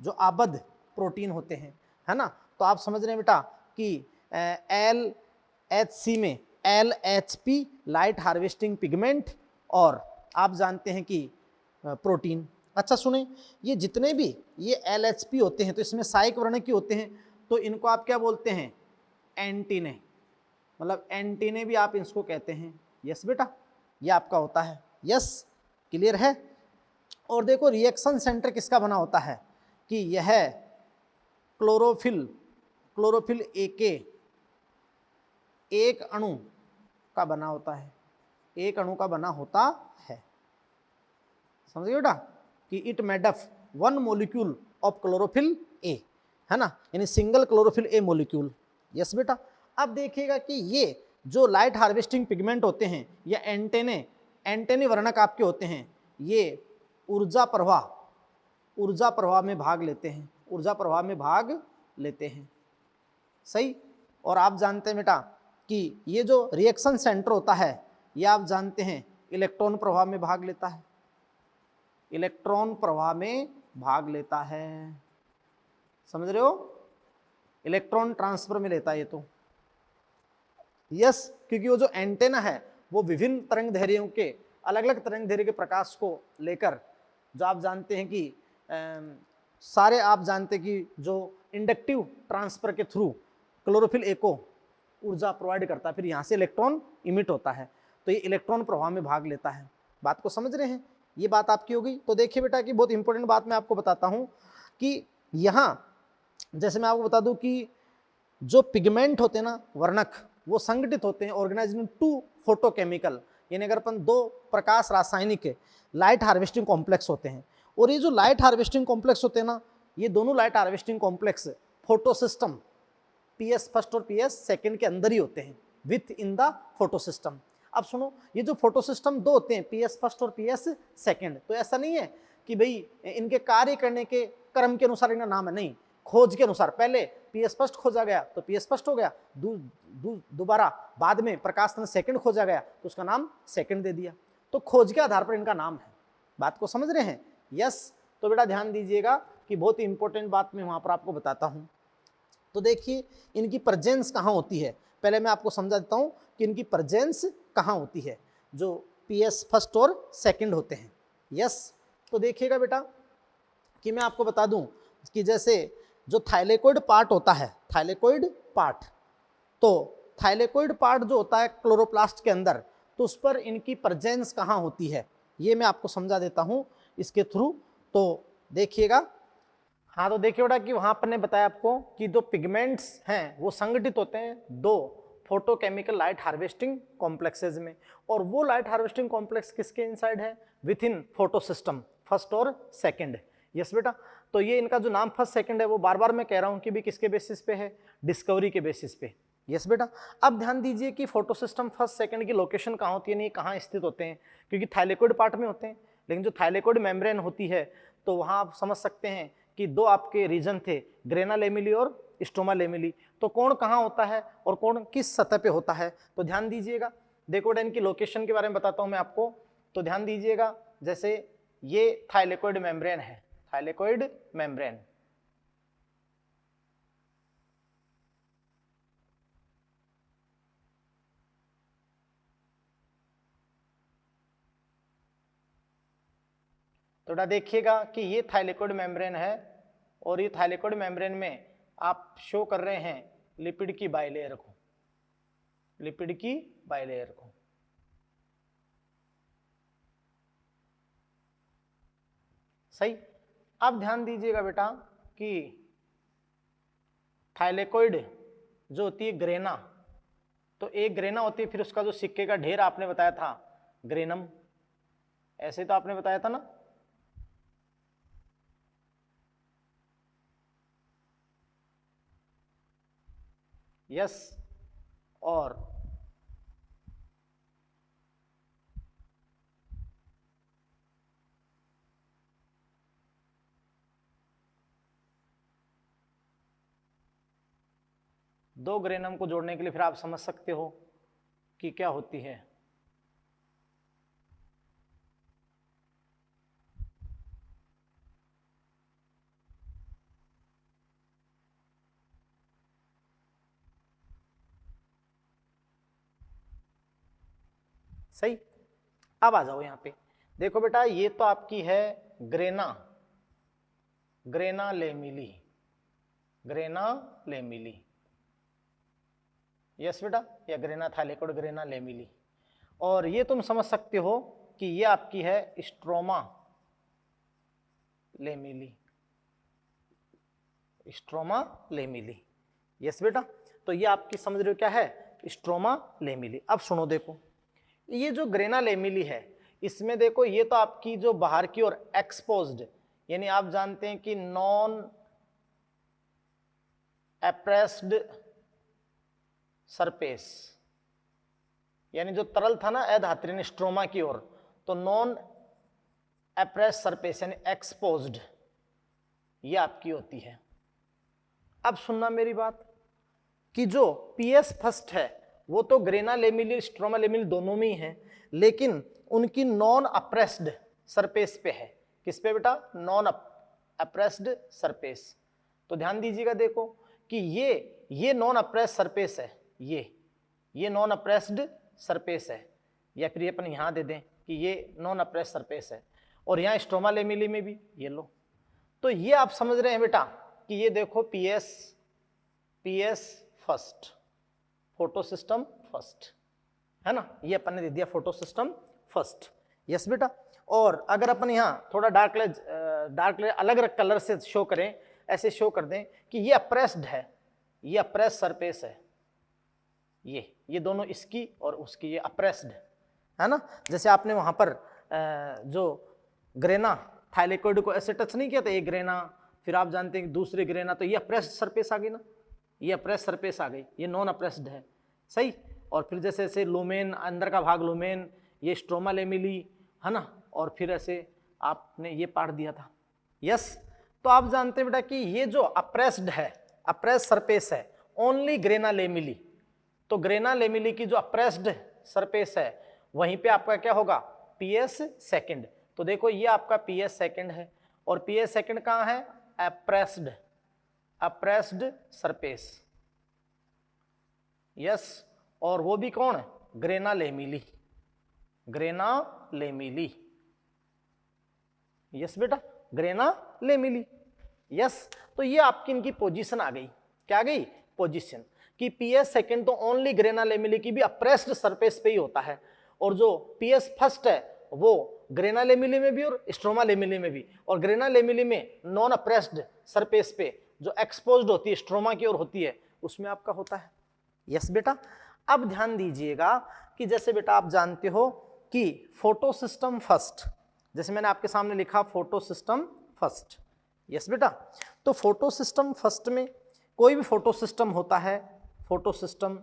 जो आबद्ध प्रोटीन होते हैं, है ना। तो आप समझ रहे हैं बेटा कि LHC में LHP लाइट हार्वेस्टिंग पिगमेंट, और आप जानते हैं कि प्रोटीन। अच्छा सुने, ये जितने भी ये LHP होते हैं तो इसमें सहायक वर्णक की होते हैं, तो इनको आप क्या बोलते हैं? एंटीने, मतलब एंटीने भी आप इसको कहते हैं। यस बेटा, ये आपका होता है। यस, क्लियर है। और देखो रिएक्शन सेंटर किसका बना होता है कि यह क्लोरोफिल ए के एक अणु का बना होता है, एक अणु का बना होता है। समझिए बेटा कि it made up one molecule of chlorophyll A, है ना, यानी single chlorophyll A molecule. Yes बेटा। अब देखिएगा कि ये जो लाइट हार्वेस्टिंग पिगमेंट होते हैं या एंटेने वर्णक आपके होते हैं, ये ऊर्जा प्रवाह में भाग लेते हैं, ऊर्जा प्रवाह में भाग लेते हैं, सही। और आप जानते हैं बेटा कि ये जो रिएक्शन सेंटर होता है, ये आप जानते हैं इलेक्ट्रॉन प्रवाह में भाग लेता है, इलेक्ट्रॉन प्रवाह में भाग लेता है। समझ रहे हो? इलेक्ट्रॉन ट्रांसफर में लेता है ये तो। यस, क्योंकि वो जो एंटेना है वो विभिन्न तरंग दैर्ध्यों के, अलग अलग तरंग दैर्ध्य के प्रकाश को लेकर, जो आप जानते हैं कि सारे आप जानते हैं कि जो इंडक्टिव ट्रांसफर के थ्रू क्लोरोफिल ए को ऊर्जा प्रोवाइड करता है, फिर यहाँ से इलेक्ट्रॉन इमिट होता है, तो ये इलेक्ट्रॉन प्रवाह में भाग लेता है। बात को समझ रहे हैं? ये बात आपकी हो गई। तो देखिए बेटा कि बहुत इंपॉर्टेंट बात मैं आपको बताता हूँ कि यहाँ जैसे मैं आपको बता दूँ कि जो पिगमेंट होते हैं ना, वर्णक, वो संगठित होते हैं ऑर्गेनाइज्ड इन टू फोटोकेमिकल, यानी अगर अपन दो प्रकाश रासायनिक लाइट हार्वेस्टिंग कॉम्प्लेक्स होते हैं, और ये जो लाइट हार्वेस्टिंग कॉम्प्लेक्स होते हैं ना, ये दोनों light harvesting complex photo system PS first और PS सेकंड के अंदर ही होते हैं, with in the photo system. अब सुनो, ये जो फोटो सिस्टम दो होते हैं, PS फर्स्ट और PS सेकंड, तो ऐसा नहीं है कि भाई इनके कार्य करने के क्रम के अनुसार इनका नाम है, नहीं, खोज के अनुसार। पहले PS फर्स्ट खोजा गया तो PS फर्स्ट हो गया, दोबारा बाद में प्रकाश तंत्र सेकंड खोजा गया तो उसका नाम सेकंड दे दिया। तो खोज के आधार पर इनका नाम है। बात को समझ रहे हैं? यस। तो बेटा ध्यान दीजिएगा कि बहुत ही इंपॉर्टेंट बात मैं वहाँ पर आपको बताता हूँ। तो देखिए इनकी प्रेजेंस कहाँ होती है, पहले मैं आपको समझा देता हूँ कि इनकी प्रेजेंस कहाँ होती है, जो PS फर्स्ट और सेकंड होते हैं। यस। तो देखिएगा बेटा कि मैं आपको बता दूं कि जैसे जो थाइलेकोइड पार्ट होता है, थाइलेकोइड पार्ट, तो थाइलेकोइड पार्ट जो होता है क्लोरोप्लास्ट के अंदर, तो उस पर इनकी प्रेजेंस कहाँ होती है, ये मैं आपको समझा देता हूँ इसके थ्रू। तो देखिएगा हाँ, तो देखिए बेटा कि वहां पर ने बताया आपको कि जो पिगमेंट्स हैं वो संगठित होते हैं दो फोटोकेमिकल लाइट हार्वेस्टिंग कॉम्प्लेक्सेस में, और वो लाइट हार्वेस्टिंग कॉम्प्लेक्स किसके इनसाइड है, with in photo system first और सेकंड। यस बेटा, तो ये इनका जो नाम फर्स्ट सेकंड है वो बार बार मैं कह रहा हूं कि भी किसके बेसिस पे है, डिस्कवरी के बेसिस पे। यस बेटा, अब ध्यान दीजिए कि फोटो सिस्टम फर्स्ट सेकंड की लोकेशन कहाँ होती है, नहीं कहाँ स्थित होते हैं, क्योंकि थाइलेकोइड पार्ट में होते हैं, लेकिन जो थाइलेकोइड मेम्ब्रेन होती है तो वहां आप समझ सकते हैं कि दो आपके रीजन थे, ग्रेना लेमिली और स्ट्रोमा लेमिली, तो कौन कहाँ होता है और कौन किस सतह पे होता है, तो ध्यान दीजिएगा। देखो इनकी लोकेशन के बारे में बताता हूं मैं आपको, तो ध्यान दीजिएगा, जैसे ये थाइलेकोइड मेम्ब्रेन है, थाइलेकोइड मेम्ब्रेन, थोड़ा देखिएगा कि ये थाइलेकोइड मेम्ब्रेन है, और ये थाइलेकोइड मेम्ब्रेन में आप शो कर रहे हैं लिपिड की बाइलेयर को, लिपिड की बाइलेयर को। सही। अब ध्यान दीजिएगा बेटा कि थाइलेकोइड जो होती है ग्रेना, तो एक ग्रेना होती है, फिर उसका जो सिक्के का ढेर आपने बताया था ग्रेनम, ऐसे तो आपने बताया था ना। यस, और दो ग्रेनम को जोड़ने के लिए फिर आप समझ सकते हो कि क्या होती है। सही। अब आ जाओ यहां पे, देखो बेटा ये तो आपकी है grana, grana lamellae, grana lamellae. Yes बेटा, या ग्रेना थाइलेकोइड ग्रेना लेमिली, और ये तुम समझ सकते हो कि ये आपकी है stroma lamellae, stroma lamellae. Yes बेटा, तो ये आपकी समझ रहे हो क्या है, स्ट्रोमा लेमिली। अब सुनो देखो, ये जो ग्रेना लेमिली है इसमें देखो ये तो आपकी जो बाहर की ओर एक्सपोज्ड, यानी आप जानते हैं कि नॉन एप्रेस्ड सरफेस, यानी जो तरल था ना अधात्रीन स्ट्रोमा की ओर, तो नॉन एप्रेस्ड सरफेस यानी एक्सपोज्ड, ये आपकी होती है। अब सुनना मेरी बात कि जो पीएस फर्स्ट है वो तो ग्रेना लेमिली स्ट्रोमा लेमिली दोनों में ही है, लेकिन उनकी नॉन अप्रेस्ड सरफेस पे है। किस पे बेटा, नॉन अप्रेस्ड सरफेस। तो ध्यान दीजिएगा देखो कि ये नॉन अप्रेस्ड सरफेस है, ये नॉन अप्रेस्ड सरफेस है, या फिर ये अपन यहां दे दें कि ये नॉन अप्रेस्ड सरफेस है, और यहाँ स्ट्रोमा लेमिली में भी ये लो। तो ये आप समझ रहे हैं बेटा कि ये देखो PS first, photo system first, है ना, ये अपन ने दे दिया फोटो सिस्टम फर्स्ट। यस बेटा, और अगर अपन यहाँ थोड़ा डार्क कलर अलग अलग कलर से शो करें, ऐसे शो कर दें कि ये अप्रेस्ड है, ये अप्रेस्ड सरफेस है, ये दोनों इसकी और उसकी ये अप्रेस्ड है ना। जैसे आपने वहां पर जो ग्रेना थाइलेकोइड को ऐसे टच नहीं किया था, एक ग्रेना, फिर आप जानते हैं कि दूसरे ग्रेना, तो ये अप्रेस्ड सरफेस आ गई ना, ये अप्रेस्ड सरफेस आ गई, ये नॉन अप्रेस्ड है। सही। और फिर जैसे ऐसे लुमेन, अंदर का भाग लुमेन, ये स्ट्रोमा लेमिली है ना, और फिर ऐसे आपने ये पार्ट दिया था। यस, तो आप जानते हैं बेटा कि ये जो अप्रेस्ड है, अप्रेस्ड सरफेस है ओनली ग्रेना लेमिली, तो ग्रेना लेमिली की जो अप्रेस्ड सरफेस है वहीं पे आपका क्या होगा, पीएस सेकंड। तो देखो ये आपका पीएस सेकंड है, और पीएस सेकंड कहाँ है, अप्रेस्ड, अप्रेस्ड सरफेस। यस, और वो भी कौन है, grana lamellae, grana lamellae. Yes बेटा, ग्रेना लेमिली। यस, तो ये आपकी इनकी पोजीशन आ गई, क्या आ गई, पोजीशन, कि पीएस सेकंड तो ओनली ग्रेना लेमिली की भी अप्रेस्ड सरफेस पे ही होता है, और जो पीएस फर्स्ट है वो ग्रेना लेमिली में भी और स्ट्रोमा लेमिली में भी। और ग्रेना लेमिली में नॉन अप्रेस्ड सरफेस पे जो एक्सपोज्ड होती है स्ट्रोमा की ओर होती है, उसमें आपका होता है। यस बेटा। अब ध्यान दीजिएगा कि जैसे बेटा आप जानते हो कि फोटोसिस्टम फर्स्ट, जैसे मैंने आपके सामने लिखा फोटोसिस्टम फर्स्ट। यस बेटा। तो फोटोसिस्टम फर्स्ट में कोई भी फोटोसिस्टम होता है, फोटोसिस्टम,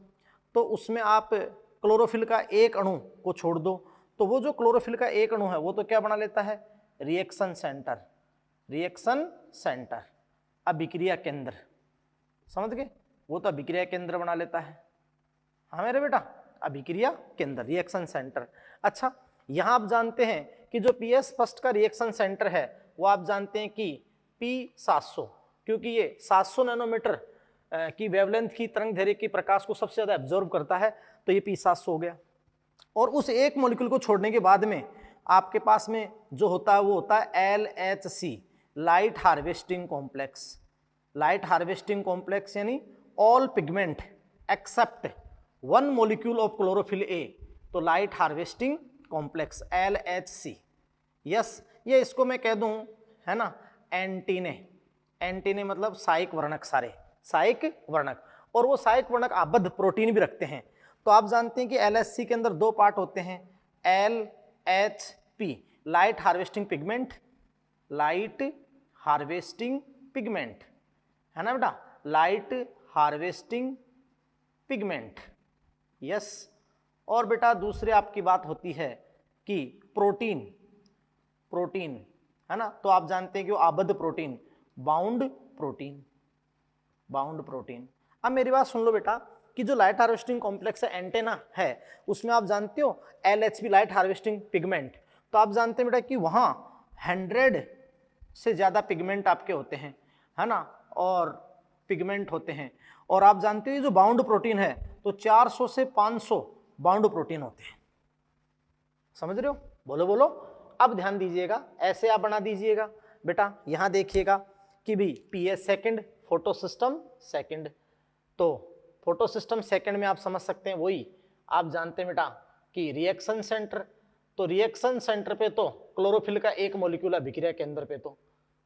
तो उसमें आप क्लोरोफिल का एक अणु को छोड़ दो, तो वो जो क्लोरोफिल का एक अणु है वो तो क्या बना लेता है, रिएक्शन सेंटर, रिएक्शन सेंटर, अभिक्रिया केंद्र। समझ गए, वो तो अभिक्रिया केंद्र बना लेता है। हाँ मेरे बेटा, अभिक्रिया केंद्र, रिएक्शन सेंटर। अच्छा, यहां आप जानते हैं कि जो पीएस फर्स्ट का रिएक्शन सेंटर है वो आप जानते हैं कि P700, क्योंकि ये 700 नैनोमीटर की वेवलेंथ की तरंग दैर्ध्य की प्रकाश को सबसे ज्यादा एब्जॉर्ब करता है, तो ये P700 हो गया। और उस एक मॉलिक्यूल को छोड़ने के बाद में आपके पास में जो होता है वो होता है LHC, light harvesting complex. Light harvesting complex यानी all pigment except one molecule of chlorophyll A, तो light harvesting complex LHC। Yes, ये इसको मैं कह दूं है ना एंटीने। एंटीने मतलब सहायक वर्णक, सारे सहायक वर्णक, और वो सहायक वर्णक आबद्ध प्रोटीन भी रखते हैं। तो आप जानते हैं कि LHC के अंदर दो पार्ट होते हैं, LHP, light harvesting pigment, light harvesting pigment, है ना बेटा, लाइट हार्वेस्टिंग पिगमेंट। यस। और बेटा दूसरे आपकी बात होती है कि प्रोटीन, प्रोटीन है ना, तो आप जानते हैं कि वो आबद्ध protein, bound protein, bound protein. अब मेरी बात सुन लो बेटा कि जो लाइट हार्वेस्टिंग कॉम्प्लेक्स है एंटेना है, उसमें आप जानते हो LHP, लाइट हार्वेस्टिंग पिगमेंट, तो आप जानते हैं बेटा कि वहां 100 से ज्यादा पिगमेंट आपके होते हैं, है ना, और पिगमेंट होते हैं। और आप जानते हो ये जो बाउंड प्रोटीन है तो 400 से 500 बाउंड प्रोटीन होते हैं। समझ रहे हो, बोलो बोलो। अब ध्यान दीजिएगा, ऐसे आप बना दीजिएगा बेटा, यहां देखिएगा कि भी PS सेकंड, फोटोसिस्टम सेकंड, तो फोटोसिस्टम सेकंड में आप समझ सकते हैं वही आप जानते हैं बेटा कि रिएक्शन सेंटर, तो रिएक्शन सेंटर पे तो क्लोरोफिल का एक मॉलिक्यूल, अभिक्रिया केंद्र पे तो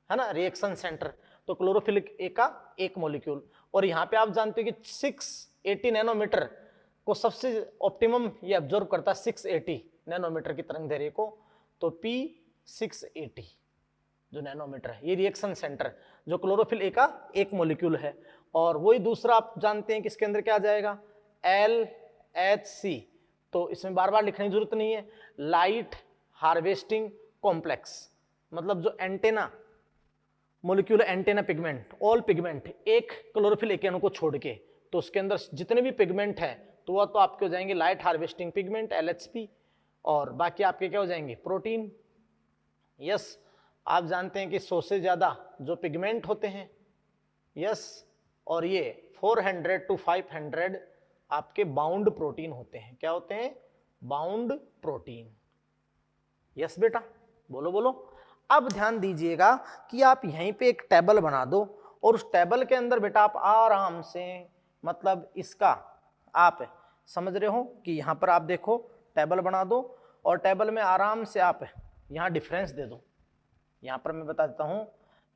है ना रिएक्शन सेंटर, तो क्लोरोफिल ए का एक मॉलिक्यूल। और यहाँ पे आप जानते हो कि 680 नैनोमीटर को सबसे ऑप्टिमम ये ऑब्जर्व करता है, 680 नैनोमीटर की तरंग दैर्ध्य को, तो P680 जो नैनोमीटर है, ये रिएक्शन सेंटर जो क्लोरोफिल ए का एक मॉलिक्यूल है। और वही दूसरा आप जानते हैं कि इसके अंदर क्या आ जाएगा, LHC, तो इसमें बार बार लिखने की जरूरत नहीं है, लाइट हार्वेस्टिंग कॉम्प्लेक्स, मतलब जो antenna molecule antenna pigment, all pigment, एक क्लोरोफिल एक अणु को छोड़ के, तो उसके अंदर जितने भी पिगमेंट है तो वह तो आपके हो जाएंगे लाइट हार्वेस्टिंग पिगमेंट LHP, और बाकी आपके क्या हो जाएंगे, प्रोटीन। यस, आप जानते हैं कि 100 से ज्यादा जो पिगमेंट होते हैं। यस, और ये 400 to 500 आपके बाउंड प्रोटीन होते हैं। क्या होते हैं, बाउंड प्रोटीन। यस बेटा, बोलो बोलो। अब ध्यान दीजिएगा कि आप यहीं पे एक टेबल बना दो, और उस टेबल के अंदर बेटा आप आराम से, मतलब इसका आप समझ रहे हो कि यहाँ पर आप देखो टेबल बना दो, और टेबल में आराम से आप यहाँ डिफरेंस दे दो। यहाँ पर मैं बता देता हूँ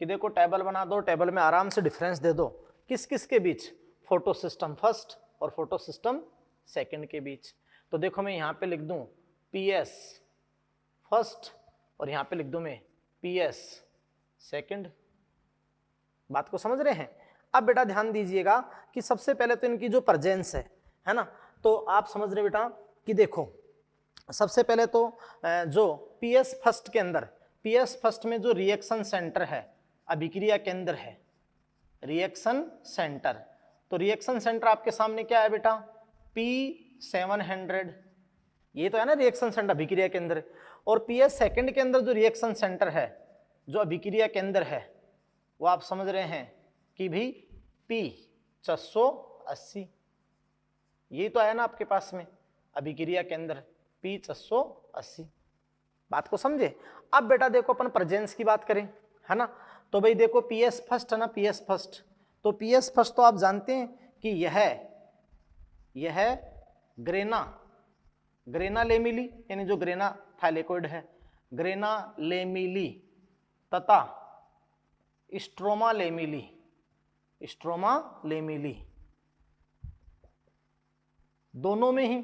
कि देखो टेबल बना दो, टेबल में आराम से डिफरेंस दे दो, किस किस के बीच, फोटोसिस्टम फर्स्ट और फोटोसिस्टम सेकंड के बीच। तो देखो मैं यहाँ पे लिख दूँ PS फर्स्ट, और यहाँ पे लिख दूँ मैं PS सेकंड। बात को समझ रहे हैं। अब बेटा ध्यान दीजिएगा कि सबसे पहले तो इनकी जो प्रेजेंस है ना, तो आप समझ रहे बेटा कि देखो सबसे पहले तो जो PS फर्स्ट के अंदर, PS फर्स्ट में जो रिएक्शन सेंटर है, अभिक्रिया केंद्र है, रिएक्शन सेंटर, तो रिएक्शन सेंटर आपके सामने क्या है बेटा, P700, ये तो है ना रिएक्शन सेंटर, अभिक्रिया केंद्र। और PS सेकंड के अंदर जो रिएक्शन सेंटर है, जो अभिक्रिया केंद्र है, वो आप समझ रहे हैं कि भी P680, ये तो है ना आपके पास में अभिक्रिया केंद्र P680। बात को समझे। अब बेटा देखो अपन प्रेजेंस की बात करें, है ना, तो भाई देखो PS फर्स्ट है ना, PS फर्स्ट, तो PS फर्स्ट तो आप जानते हैं कि यह ग्रेना लेमिली, यानी जो ग्रेना थाइलेकोइड है, ग्रेना लेमिली तथा स्ट्रोमा लेमिली, स्ट्रोमा लेमिली दोनों में ही।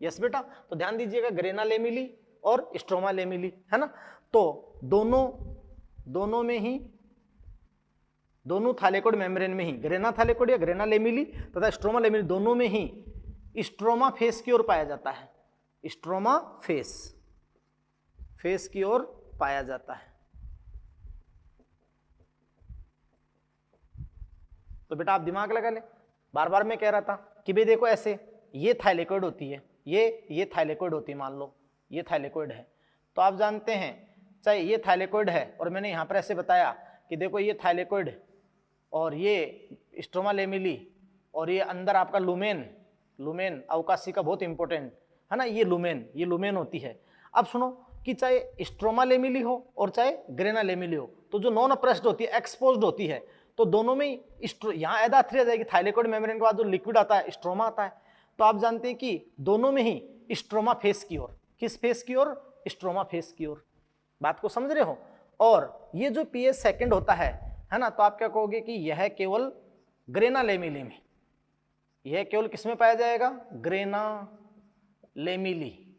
यस बेटा, तो ध्यान दीजिएगा ग्रेना लेमिली और स्ट्रोमा लेमिली, है ना। तो दोनों में ही, दोनों थाइलेकोइड मेम्ब्रेन में ही, ग्रेना थाइलेकोइड या ग्रेना लेमिली तथा स्ट्रोमा लेमिली दोनों में ही स्ट्रोमा फेस की ओर पाया जाता है, स्ट्रोमा फेस की ओर पाया जाता है। तो बेटा आप दिमाग लगा ले, बार बार मैं कह रहा था कि भाई देखो ऐसे ये थाइलेकोइड होती है, ये थाइलेकोइड होती है, मान लो ये थाइलेकोइड है, तो आप जानते हैं चाहे ये थाइलेकोइड है और मैंने यहाँ पर ऐसे बताया कि देखो ये थाइलेकोइड और ये स्ट्रोमा लेमिली और ये अंदर आपका लुमेन अवकाशी का बहुत इंपॉर्टेंट है ना, ये लुमेन होती है। अब सुनो कि चाहे स्ट्रोमा लेमिली हो और चाहे ग्रेना लेमिली हो, तो जो नॉन अप्रेस्ड होती है, एक्सपोज्ड होती है, तो दोनों में यहाँ एदा-3 आ जाएगी, थाइलेकोइड मेम्ब्रेन के बाद जो लिक्विड आता है स्ट्रोमा आता है। तो आप जानते हैं कि दोनों में ही स्ट्रोमा फेस की ओर, किस फेस की ओर, स्ट्रोमा फेस की ओर। बात को समझ रहे हो। और ये जो पीएस सेकंड होता है ना, तो आप क्या कहोगे कि यह केवल ग्रेना लेमिली में, यह केवल किसमें पाया जाएगा, ग्रेना लेमिली,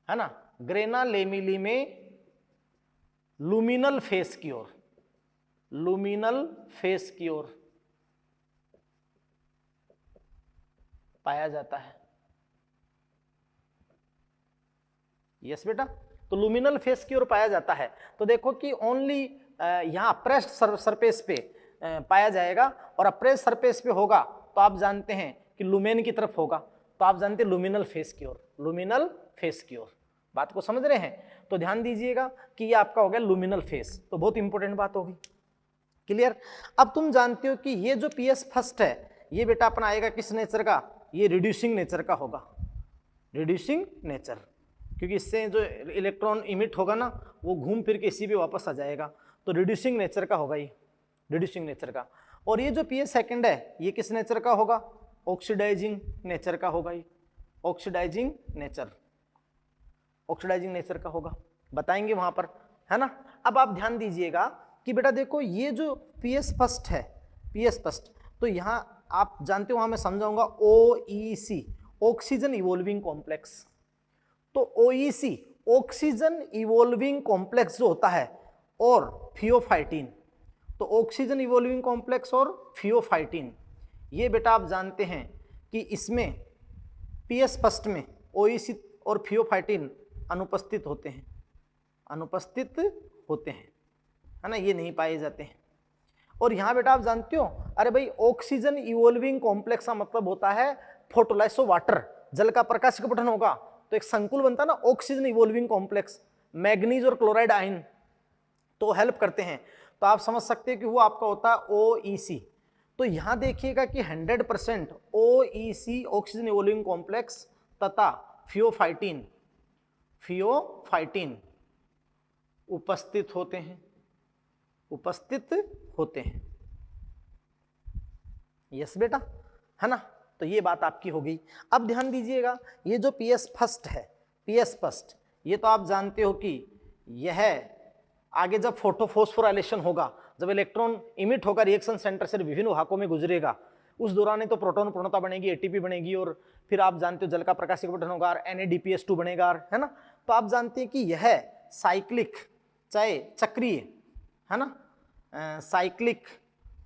है ना, ग्रेना लेमिली में लुमिनल फेस की ओर, लुमिनल फेस की ओर पाया जाता है। यस बेटा, तो लुमिनल फेस की ओर पाया जाता है। तो देखो कि ओनली यहाँ अप्रेस्ड सरफेस पे पाया जाएगा, और अप्रेस्ड सरफेस पे होगा तो आप जानते हैं कि लुमेन की तरफ होगा, तो आप जानते हैं लुमिनल फेस की ओर, लुमिनल फेस की ओर। बात को समझ रहे हैं। तो ध्यान दीजिएगा कि ये आपका हो गया लुमिनल फेस, तो बहुत इंपॉर्टेंट बात होगी। क्लियर। अब तुम जानते हो कि ये जो पीएस फर्स्ट है ये बेटा अपना आएगा किस नेचर का, ये रिड्यूसिंग नेचर का होगा, रिड्यूसिंग नेचर, क्योंकि इससे जो इलेक्ट्रॉन इमिट होगा ना वो घूम फिर के इसी पे वापस आ जाएगा, तो रिड्यूसिंग नेचर का होगा ये, रिड्यूसिंग नेचर का। और ये जो पीएस सेकंड है ये किस नेचर का होगा, ऑक्सीडाइजिंग नेचर का होगा, ये ऑक्सीडाइजिंग नेचर, ऑक्सीडाइजिंग नेचर का होगा, बताएंगे वहां पर, है ना। अब आप ध्यान दीजिएगा कि बेटा देखो ये जो पीएस फर्स्ट है, पीएस फर्स्ट, तो यहाँ आप जानते हो वहां मैं समझाऊंगा ओईसी, ऑक्सीजन इवोल्विंग कॉम्प्लेक्स। तो ओईसी ऑक्सीजन इवोल्विंग कॉम्प्लेक्स जो होता है, और थियोफाइटिन, तो ऑक्सीजन इवोल्विंग कॉम्प्लेक्स और थियोफाइटिन, ये बेटा आप जानते हैं कि इसमें पीएस फर्स्ट में ओईसी और थियोफाइटिन अनुपस्थित होते हैं, अनुपस्थित होते हैं, है ना, ये नहीं पाए जाते हैं। और यहाँ बेटा आप जानते हो, अरे भाई ऑक्सीजन इवोल्विंग कॉम्प्लेक्स का मतलब होता है फोटोलाइसो वाटर, जल का प्रकाशिक पठन होगा तो एक संकुल बनता है ना ऑक्सीजन इवोल्विंग कॉम्प्लेक्स, मैग्नीज और क्लोराइड आयन तो हेल्प करते हैं, तो आप समझ सकते हैं कि वो आपका होता है ओईसी। तो यहाँ देखिएगा कि 100% ओईसी ऑक्सीजन इवोल्विंग कॉम्प्लेक्स तथा थियोफाइटिन, थियोफाइटिन उपस्थित होते हैं, उपस्थित होते हैं। यस बेटा, है ना। तो ये बात आपकी हो गई। अब ध्यान दीजिएगा ये जो पीएस फर्स्ट है, पीएस फर्स्ट, ये तो आप जानते हो कि यह आगे जब फोटोफॉस्फोराइलेशन होगा, जब इलेक्ट्रॉन इमिट होकर रिएक्शन सेंटर से विभिन्न वाहकों में गुजरेगा, उस दौरान तो प्रोटॉन पूर्णता बनेगी, एटीपी बनेगी, और फिर आप जानते हो जल का प्रकाशिक पठन होगा, NADPS2 बनेगा, है ना। तो आप जानते हैं कि यह साइक्लिक, चाहे चक्रीय, है ना, साइक्लिक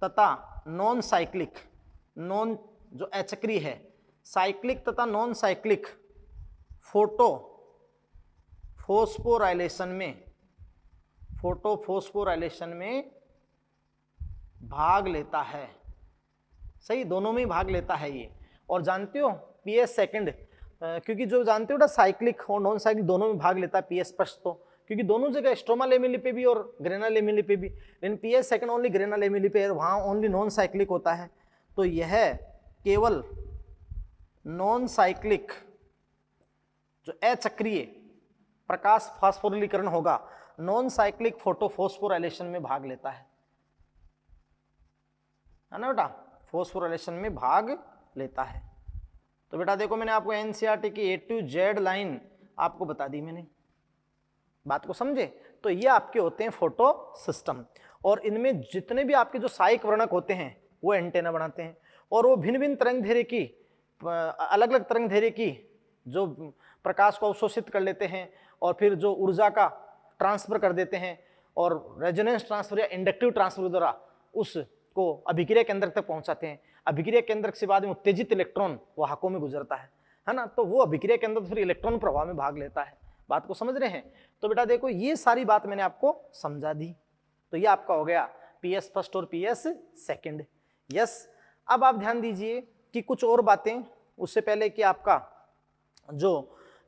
तथा नॉन साइक्लिक, नॉन जो अचक्रीय है, साइक्लिक तथा नॉन साइक्लिक फोटोफॉस्फोराइलेशन में भाग लेता है। सही, दोनों में ही भाग लेता है ये। और जानते हो पीएस सेकंड, क्योंकि जो जानते हो ना साइक्लिक और नॉन साइक्लिक दोनों में भाग लेता है पीएस फर्स्ट, तो क्योंकि दोनों जगह स्ट्रोमा लेमिली पे भी और ग्रेना लेमिली पे भी, लेकिन PS second only grana lamellae पे, वहाँ ओनली नॉन साइक्लिक होता है। तो यह केवल नॉन साइक्लिक जो अचक्रीय प्रकाश फास्फोरिलीकरण होगा, नॉन साइक्लिक फोटोफॉस्फोराइलेशन में भाग लेता है ना बेटा, फॉस्फोराइलेशन में भाग लेता है। तो बेटा देखो मैंने आपको एनसीईआरटी की A to Z लाइन आपको बता दी मैंने, बात को समझे? तो ये आपके होते हैं फोटो सिस्टम, और इनमें जितने भी आपके जो सहायक वर्णक होते हैं वो एंटेना बनाते हैं, और वो भिन्न भिन्न तरंग दैर्ध्य की, अलग अलग तरंग दैर्ध्य की जो प्रकाश को अवशोषित कर लेते हैं और फिर जो ऊर्जा का ट्रांसफर कर देते हैं, और रेजोनेंस ट्रांसफर या इंडक्टिव ट्रांसफर द्वारा उसको अभिक्रिया केंद्र तक पहुंचाते हैं। अभिक्रिया केंद्र से बाद में उत्तेजित इलेक्ट्रॉन वाहकों में गुजरता है ना, तो वो अभिक्रिया केंद्र फिर इलेक्ट्रॉन प्रवाह में भाग लेता है। बात को समझ रहे हैं? तो बेटा देखो ये सारी बात मैंने आपको समझा दी, तो ये आपका हो गया पीएस फर्स्ट और पीएस सेकंड। यस, अब आप ध्यान दीजिए कि कुछ और बातें उससे पहले कि आपका जो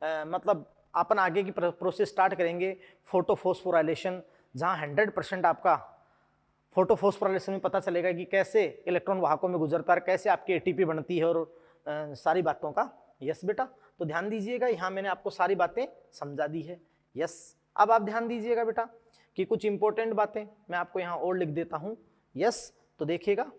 मतलब अपन आगे की प्रोसेस स्टार्ट करेंगे फोटोफॉस्फोराइलेशन, जहाँ 100% आपका फोटोफॉस्फोराइलेशन में पता चलेगा कि कैसे इलेक्ट्रॉन वाहकों में गुजरता है, कैसे आपकी एटीपी बनती है और सारी बातों का। यस बेटा, तो ध्यान दीजिएगा, यहाँ मैंने आपको सारी बातें समझा दी है। यस, अब आप ध्यान दीजिएगा बेटा कि कुछ इंपॉर्टेंट बातें मैं आपको यहाँ और लिख देता हूँ। यस, तो देखिएगा,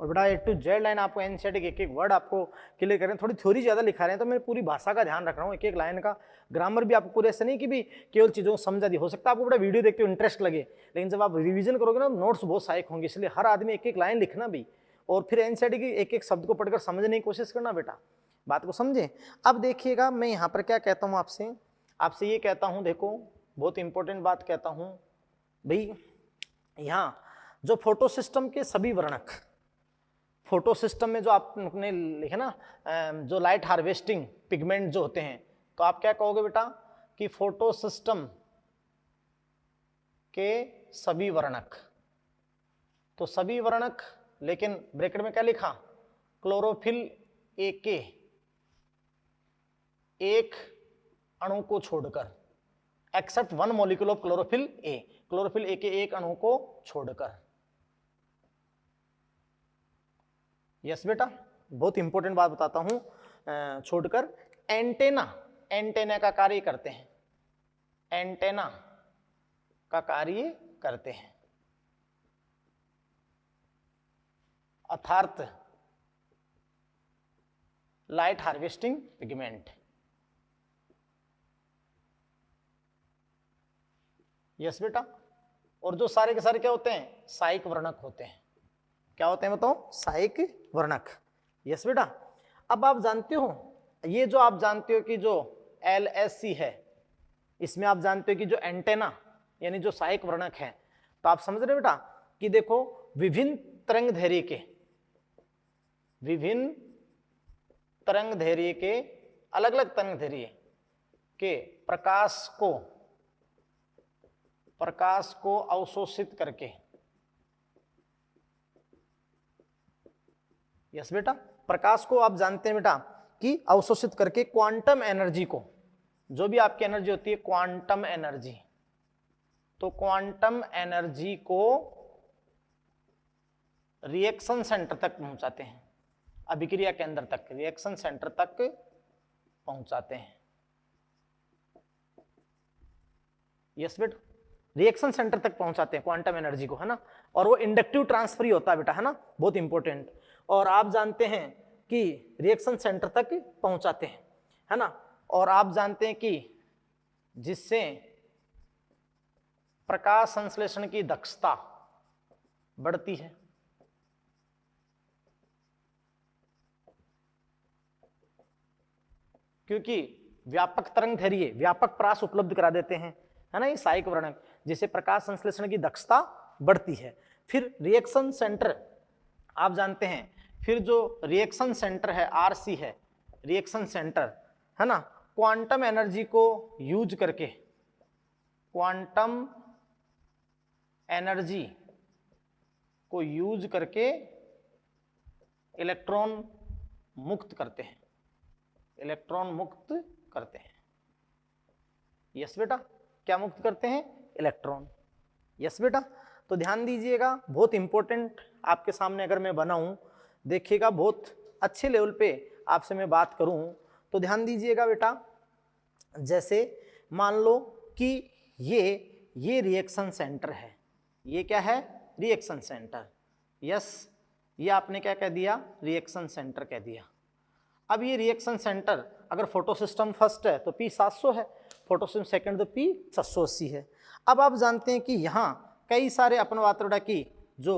और बेटा ए टू जेड लाइन आपको एनसीईआरटी के एक वर्ड आपको क्लियर करें, थोड़ी थ्योरी ज्यादा लिखा रहे हैं तो मैं पूरी भाषा का ध्यान रख रहा हूँ, एक एक लाइन का ग्रामर भी आपको पूरे, ऐसा नहीं कि भी केवल चीजों को समझा दी। हो सकता है आपको बड़ा वीडियो देखते हो इंटरेस्ट लगे, लेकिन जब आप रिवीजन करोगे ना नोट्स बहुत सहायक होंगे, इसलिए हर आदमी एक एक लाइन लिखना भी, और फिर एनसीईआरटी की एक एक शब्द को पढ़कर समझने की कोशिश करना बेटा। बात को समझे? अब देखिएगा मैं यहाँ पर क्या कहता हूँ आपसे, आपसे ये कहता हूँ, देखो बहुत इंपॉर्टेंट बात कहता हूँ भाई, यहाँ जो फोटो सिस्टम के सभी वर्णक, फोटो सिस्टम में जो आपने लिखे ना जो लाइट हार्वेस्टिंग पिगमेंट जो होते हैं, तो आप क्या कहोगे बेटा कि फोटो सिस्टम के सभी वर्णक, तो सभी वर्णक, लेकिन ब्रैकेट में क्या लिखा, क्लोरोफिल ए के एक अणु को छोड़कर, except one molecule of chlorophyll A, chlorophyll A के एक अणु को छोड़कर। यस बेटा, बहुत इंपॉर्टेंट बात बताता हूं, छोड़कर एंटेना, एंटेना का कार्य करते हैं, एंटेना का कार्य करते हैं, अर्थात लाइट हार्वेस्टिंग पिगमेंट। यस बेटा, और जो सारे के सारे क्या होते हैं, सहायक वर्णक होते हैं। क्या होते हैं बताओ, सहायक वर्णक। यस बेटा, अब आप जानते हो, ये जो आप जानते हो कि जो LSC है, इसमें आप जानते हो कि जो एंटेना यानी जो सहायक वर्णक है, तो आप समझ रहे हो बेटा कि देखो विभिन्न तरंग दैर्ध्य के, विभिन्न तरंग दैर्ध्य के, अलग अलग तरंग दैर्ध्य के प्रकाश को अवशोषित करके, यस बेटा, प्रकाश को आप जानते हैं बेटा कि अवशोषित करके क्वांटम एनर्जी को, जो भी आपकी एनर्जी होती है क्वांटम एनर्जी, तो क्वांटम एनर्जी को रिएक्शन सेंटर तक पहुंचाते हैं, अभिक्रिया केंद्र तक, रिएक्शन सेंटर तक पहुंचाते हैं। यस बेटा, रिएक्शन सेंटर तक पहुंचाते हैं क्वांटम एनर्जी को, है ना, और वो इंडक्टिव ट्रांसफर ही होता है बेटा, है ना, बहुत इंपॉर्टेंट। और आप जानते हैं कि रिएक्शन सेंटर तक पहुंचाते हैं, है ना, और आप जानते हैं कि जिससे प्रकाश संश्लेषण की दक्षता बढ़ती है, क्योंकि व्यापक तरंग दैर्ध्य, व्यापक प्रकाश उपलब्ध करा देते हैं, है ना, ये सहायक वर्णक, जिससे प्रकाश संश्लेषण की दक्षता बढ़ती है। फिर रिएक्शन सेंटर आप जानते हैं, फिर जो रिएक्शन सेंटर है RC है, रिएक्शन सेंटर, है ना, क्वांटम एनर्जी को यूज करके, क्वांटम एनर्जी को यूज करके इलेक्ट्रॉन मुक्त करते हैं, इलेक्ट्रॉन मुक्त करते हैं। यस बेटा, क्या मुक्त करते हैं? इलेक्ट्रॉन। यस बेटा, तो ध्यान दीजिएगा, बहुत इंपॉर्टेंट आपके सामने अगर मैं बनाऊं, देखिएगा बहुत अच्छे लेवल पे आपसे मैं बात करूं तो ध्यान दीजिएगा बेटा। जैसे मान लो कि ये रिएक्शन सेंटर है, ये क्या है? Reaction centre. यस, ये आपने क्या कह दिया? रिएक्शन सेंटर कह दिया। अब ये रिएक्शन सेंटर अगर फोटो सिस्टम फर्स्ट है तो P700 है, फोटो सिस्टम सेकंड तो P680 है। अब आप जानते हैं कि यहाँ कई सारे अपन वातोड़ा की जो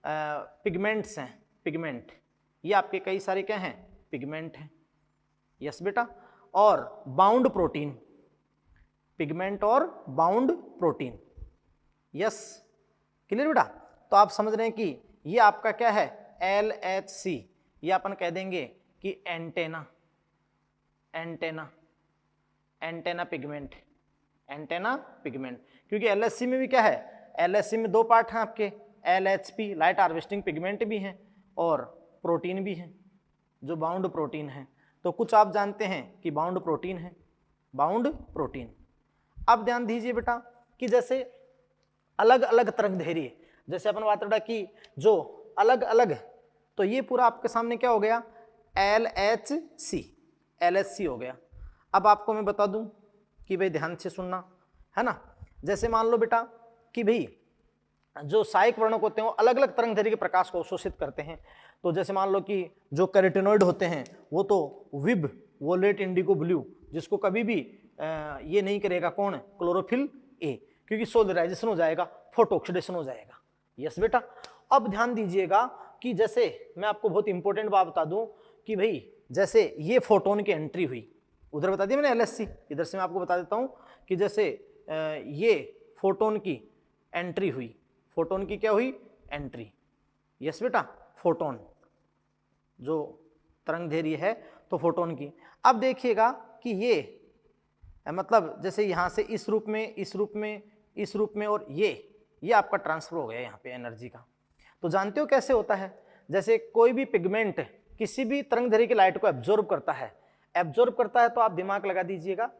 पिगमेंट्स हैं, पिगमेंट, ये आपके कई सारे क्या हैं? पिगमेंट हैं। यस बेटा, और बाउंड प्रोटीन, पिगमेंट और बाउंड प्रोटीन। यस, क्लियर बेटा? तो आप समझ रहे हैं कि ये आपका क्या है? LHC, ये अपन कह देंगे कि antenna, antenna, antenna pigment, antenna pigment. क्योंकि LHC में भी क्या है? LHC में दो पार्ट हैं आपके, LHP लाइट हार्वेस्टिंग पिगमेंट भी हैं और प्रोटीन भी हैं, जो बाउंड प्रोटीन है। तो कुछ आप जानते हैं कि बाउंड प्रोटीन है, बाउंड प्रोटीन। अब ध्यान दीजिए बेटा कि जैसे अलग अलग तरंगदैर्घ्य, जैसे अपन बात रहा कि जो अलग अलग, तो ये पूरा आपके सामने क्या हो गया? LHC, LHC हो गया। अब आपको मैं बता दूं कि भाई ध्यान से सुनना है ना। जैसे मान लो बेटा कि भाई जो सहायक वर्णक होते हैं वो अलग अलग तरंगदैर्घ्य के प्रकाश को अवशोषित करते हैं। तो जैसे मान लो कि जो कैरोटीनॉइड होते हैं वो तो विब, वोलेट इंडिगो ब्लू, जिसको कभी भी ये नहीं करेगा कौन? क्लोरोफिल ए, क्योंकि सोलराइजेशन हो जाएगा, फोटो ऑक्सीडेशन हो जाएगा। यस बेटा, अब ध्यान दीजिएगा कि जैसे मैं आपको बहुत इंपॉर्टेंट बात बता दूं कि भाई जैसे ये फोटोन की एंट्री हुई, उधर बता दिया मैंने LHC, इधर से मैं आपको बता देता हूं कि जैसे ये फोटोन की एंट्री हुई, फोटोन की क्या हुई? एंट्री। यस बेटा, फोटोन जो तरंगदैर्घ्य है तो फोटोन की। अब देखिएगा कि ये मतलब जैसे यहां से इस रूप में, इस रूप में, इस रूप में, और ये आपका ट्रांसफर हो गया यहाँ पे एनर्जी का। तो जानते हो कैसे होता है? जैसे कोई भी पिगमेंट किसी भी तरंगदैर्घ्य की लाइट को एब्जॉर्ब करता है, एब्जॉर्ब करता है तो आप दिमाग लगा दीजिएगा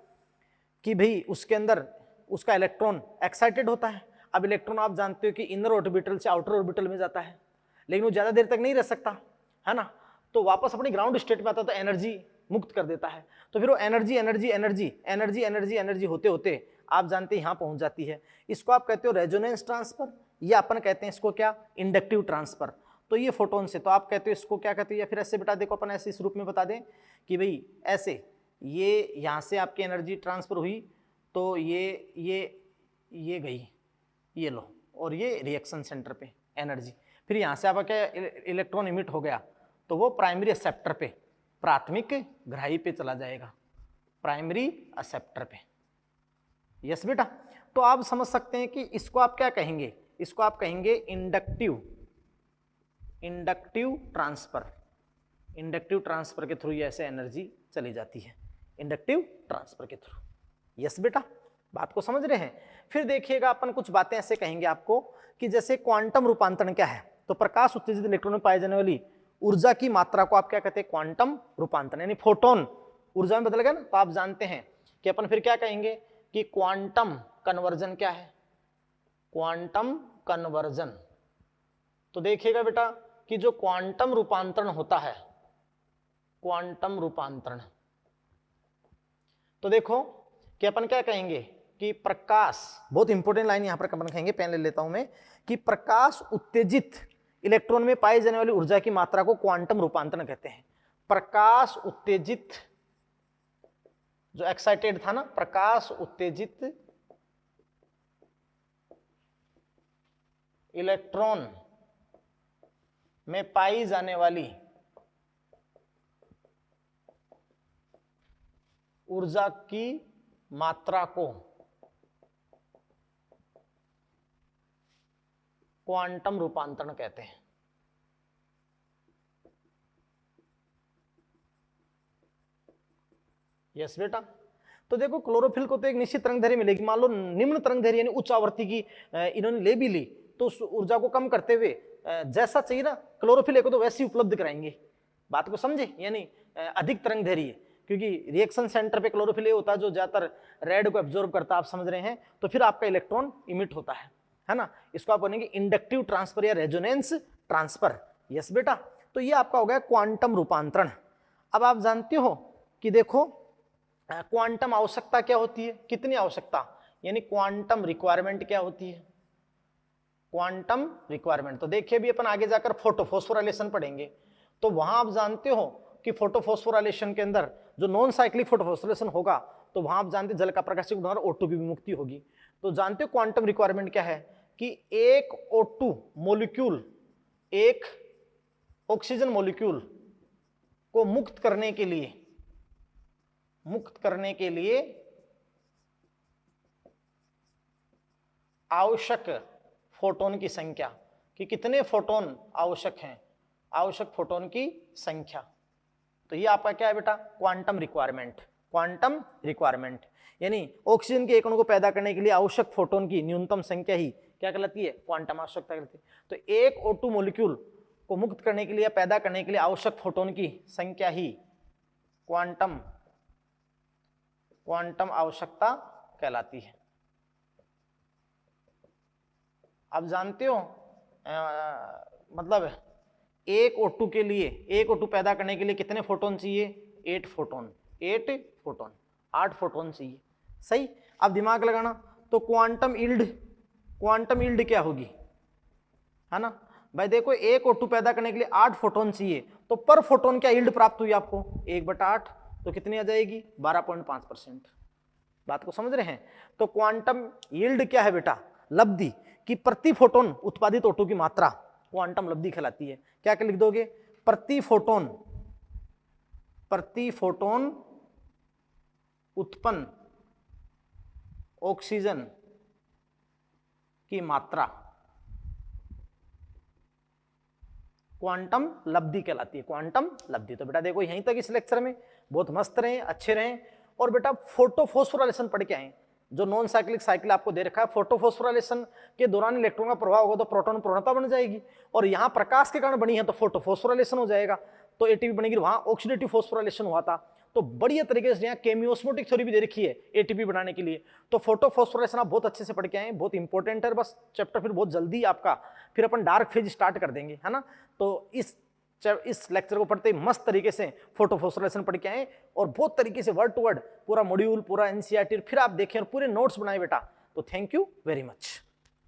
कि भाई उसके अंदर उसका इलेक्ट्रॉन एक्साइटेड होता है। अब इलेक्ट्रॉन आप जानते हो कि इनर ऑर्बिटल से आउटर ऑर्बिटल में जाता है, लेकिन वो ज्यादा देर तक नहीं रह सकता है ना, तो वापस अपनी ग्राउंड स्टेट में आता है तो एनर्जी मुक्त कर देता है। तो फिर वो energy energy energy energy energy energy होते होते आप जानते हैं यहां पहुंच जाती है। इसको आप कहते हो रेजोनेंस ट्रांसफर, या अपन कहते हैं इसको क्या? Inductive transfer. तो ये फोटोन से, तो आप कहते हो इसको क्या कहते हो? या फिर ऐसे बेटा देखो, अपन ऐसे इस रूप में बता दें कि भाई ऐसे ये यहां से आपकी एनर्जी ट्रांसफर हुई तो ये गई, ये लो, और ये रिएक्शन सेंटर पे एनर्जी, फिर यहां से आपका क्या इलेक्ट्रॉन इमिट हो गया तो वो प्राइमरी एक्सेप्टर पे, प्राथमिक ग्राही पे चला जाएगा, प्राइमरी एक्सेप्टर पे। यस बेटा, तो आप समझ सकते हैं कि इसको आप क्या कहेंगे? इसको आप कहेंगे inductive, inductive transfer. Inductive transfer के थ्रू ऐसे एनर्जी चली जाती है, इंडक्टिव ट्रांसफर के थ्रू। यस बेटा, बात को समझ रहे हैं? फिर देखिएगा अपन कुछ बातें ऐसे कहेंगे आपको कि जैसे क्वांटम रूपांतरण क्या है? तो प्रकाश उत्तेजित इलेक्ट्रॉन में पाई जाने वाली ऊर्जा की मात्रा को आप क्या कहते हैं? क्वांटम रूपांतरण, यानी फोटोन ऊर्जा में बदल गया ना। तो आप जानते हैं कि अपन फिर क्या कहेंगे कि क्वांटम कन्वर्जन क्या है? Quantum conversion. तो देखिएगा बेटा कि जो क्वांटम रूपांतरण होता है, क्वांटम रूपांतरण, तो देखो कि अपन क्या कहेंगे कि प्रकाश, बहुत इंपॉर्टेंट लाइन यहां पर अपन कहेंगे, पेन ले लेता हूं मैं, कि प्रकाश उत्तेजित इलेक्ट्रॉन में पाई जाने वाली ऊर्जा की मात्रा को क्वांटम रूपांतरण कहते हैं। प्रकाश उत्तेजित, जो एक्साइटेड था ना, प्रकाश उत्तेजित इलेक्ट्रॉन में पाई जाने वाली ऊर्जा की मात्रा को क्वांटम रूपांतरण कहते हैं। यस बेटा, तो देखो क्लोरोफिल को तो एक निश्चित तरंग दैर्घ्य मिलेगी, मान लो निम्न तरंग दैर्घ्य यानी उच्च आवृत्ति की इन्होंने ले भी ली, तो उस ऊर्जा को कम करते हुए जैसा चाहिए ना क्लोरोफिल ए को तो वैसे ही उपलब्ध कराएंगे। बात को समझे, यानी अधिक तरंग दैर्घ्य, क्योंकि रिएक्शन सेंटर पे क्लोरोफिल ए होता है जो ज्यादातर रेड को एब्जॉर्ब करता है, आप समझ रहे हैं, तो फिर आपका इलेक्ट्रॉन इमिट होता है ना। इसको आप बोलेंगे इंडक्टिव ट्रांसफर या रेजोनेंस ट्रांसफर। यस बेटा, तो ये आपका हो गया क्वांटम रूपांतरण। अब आप जानते हो कि देखो क्वांटम आवश्यकता क्या होती है, कितनी आवश्यकता, यानी क्वांटम रिक्वायरमेंट क्या होती है, क्वांटम रिक्वायरमेंट। तो देखिए भी अपन आगे जाकर फोटोफॉस्फोराइलेशन पढ़ेंगे, तो वहां आप जानते हो कि फोटोफॉस्फोराइलेशन के अंदर जो नॉन साइक्लिक फोटोफॉस्फोराइलेशन होगा, तो वहां आप जानते जल का प्रकाशित द्वारा O2 की विमुक्ति होगी। तो जानते हो क्वांटम रिक्वायरमेंट क्या है, कि एक O2 मॉलिक्यूल एक ऑक्सीजन मॉलिक्यूल को मुक्त करने के लिए आवश्यक फोटोन की संख्या, कि कितने फोटोन आवश्यक हैं, आवश्यक फोटोन की संख्या। तो ये आपका क्या है बेटा, क्वांटम रिक्वायरमेंट। क्वांटम रिक्वायरमेंट यानी ऑक्सीजन के एक अणु को पैदा करने के लिए आवश्यक फोटोन की न्यूनतम संख्या ही क्या कहलाती है, क्वांटम आवश्यकता कहलाती है। तो एक O2 मॉलिक्यूल को मुक्त करने के लिए, पैदा करने के लिए आवश्यक फोटोन की संख्या ही क्वांटम आवश्यकता कहलाती है। आप जानते हो मतलब एक O2 के लिए, एक O2 पैदा करने के लिए कितने फोटोन चाहिए, 8 फोटोन, 8 फोटोन चाहिए। सही, अब दिमाग लगाना, तो क्वांटम यील्ड क्या होगी, है ना भाई। देखो एक O2 पैदा करने के लिए 8 फोटोन चाहिए, तो पर फोटोन क्या यील्ड प्राप्त हुई आपको, 1/8, तो कितनी आ जाएगी, 12.5%। बात को समझ रहे हैं। तो क्वांटम यील्ड क्या है बेटा, लब्धि, कि प्रति फोटोन उत्पादित O2 की मात्रा क्वांटम लब्धि कहलाती है। क्या लिख दोगे, प्रति फोटोन उत्पन्न ऑक्सीजन की मात्रा क्वांटम लब्धि कहलाती है, क्वांटम लब्धि। तो बेटा देखो यहीं तक इस लेक्चर में, बहुत मस्त रहे, अच्छे रहे। और बेटा फोटोफॉस्फोराइलेशन पढ़ के आए, जो नॉन साइक्लिक साइकिल आपको दे रखा है। फोटोफॉस्फोराइलेशन के दौरान इलेक्ट्रॉन का प्रभाव होगा तो प्रोटॉन प्रवणता बन जाएगी, और यहाँ प्रकाश के कारण बनी है तो फोटोफॉस्फोराइलेशन हो जाएगा, तो एटीपी बनेगी। वहां ऑक्सीडेटिव फॉस्फोराइलेशन हुआ था, तो बढ़िया तरीके से यहाँ केमियोस्मोटिक थ्योरी भी दे रखी है एटीपी बनाने के लिए। तो फोटोफॉस्फोराइलेशन आप बहुत अच्छे से पढ़ के आए, बहुत इंपॉर्टेंट है। बस चैप्टर फिर बहुत जल्दी आपका, फिर अपन डार्क फेज स्टार्ट कर देंगे, है ना। तो इस लेक्चर को पढ़ते ही मस्त तरीके से फोटोफॉस्फोराइलेशन पढ़ के आए, और बहुत तरीके से वर्ड टू वर्ड पूरा मॉड्यूल, पूरा एनसीईआरटी फिर आप देखें और पूरे नोट्स बनाए बेटा। तो थैंक यू वेरी मच।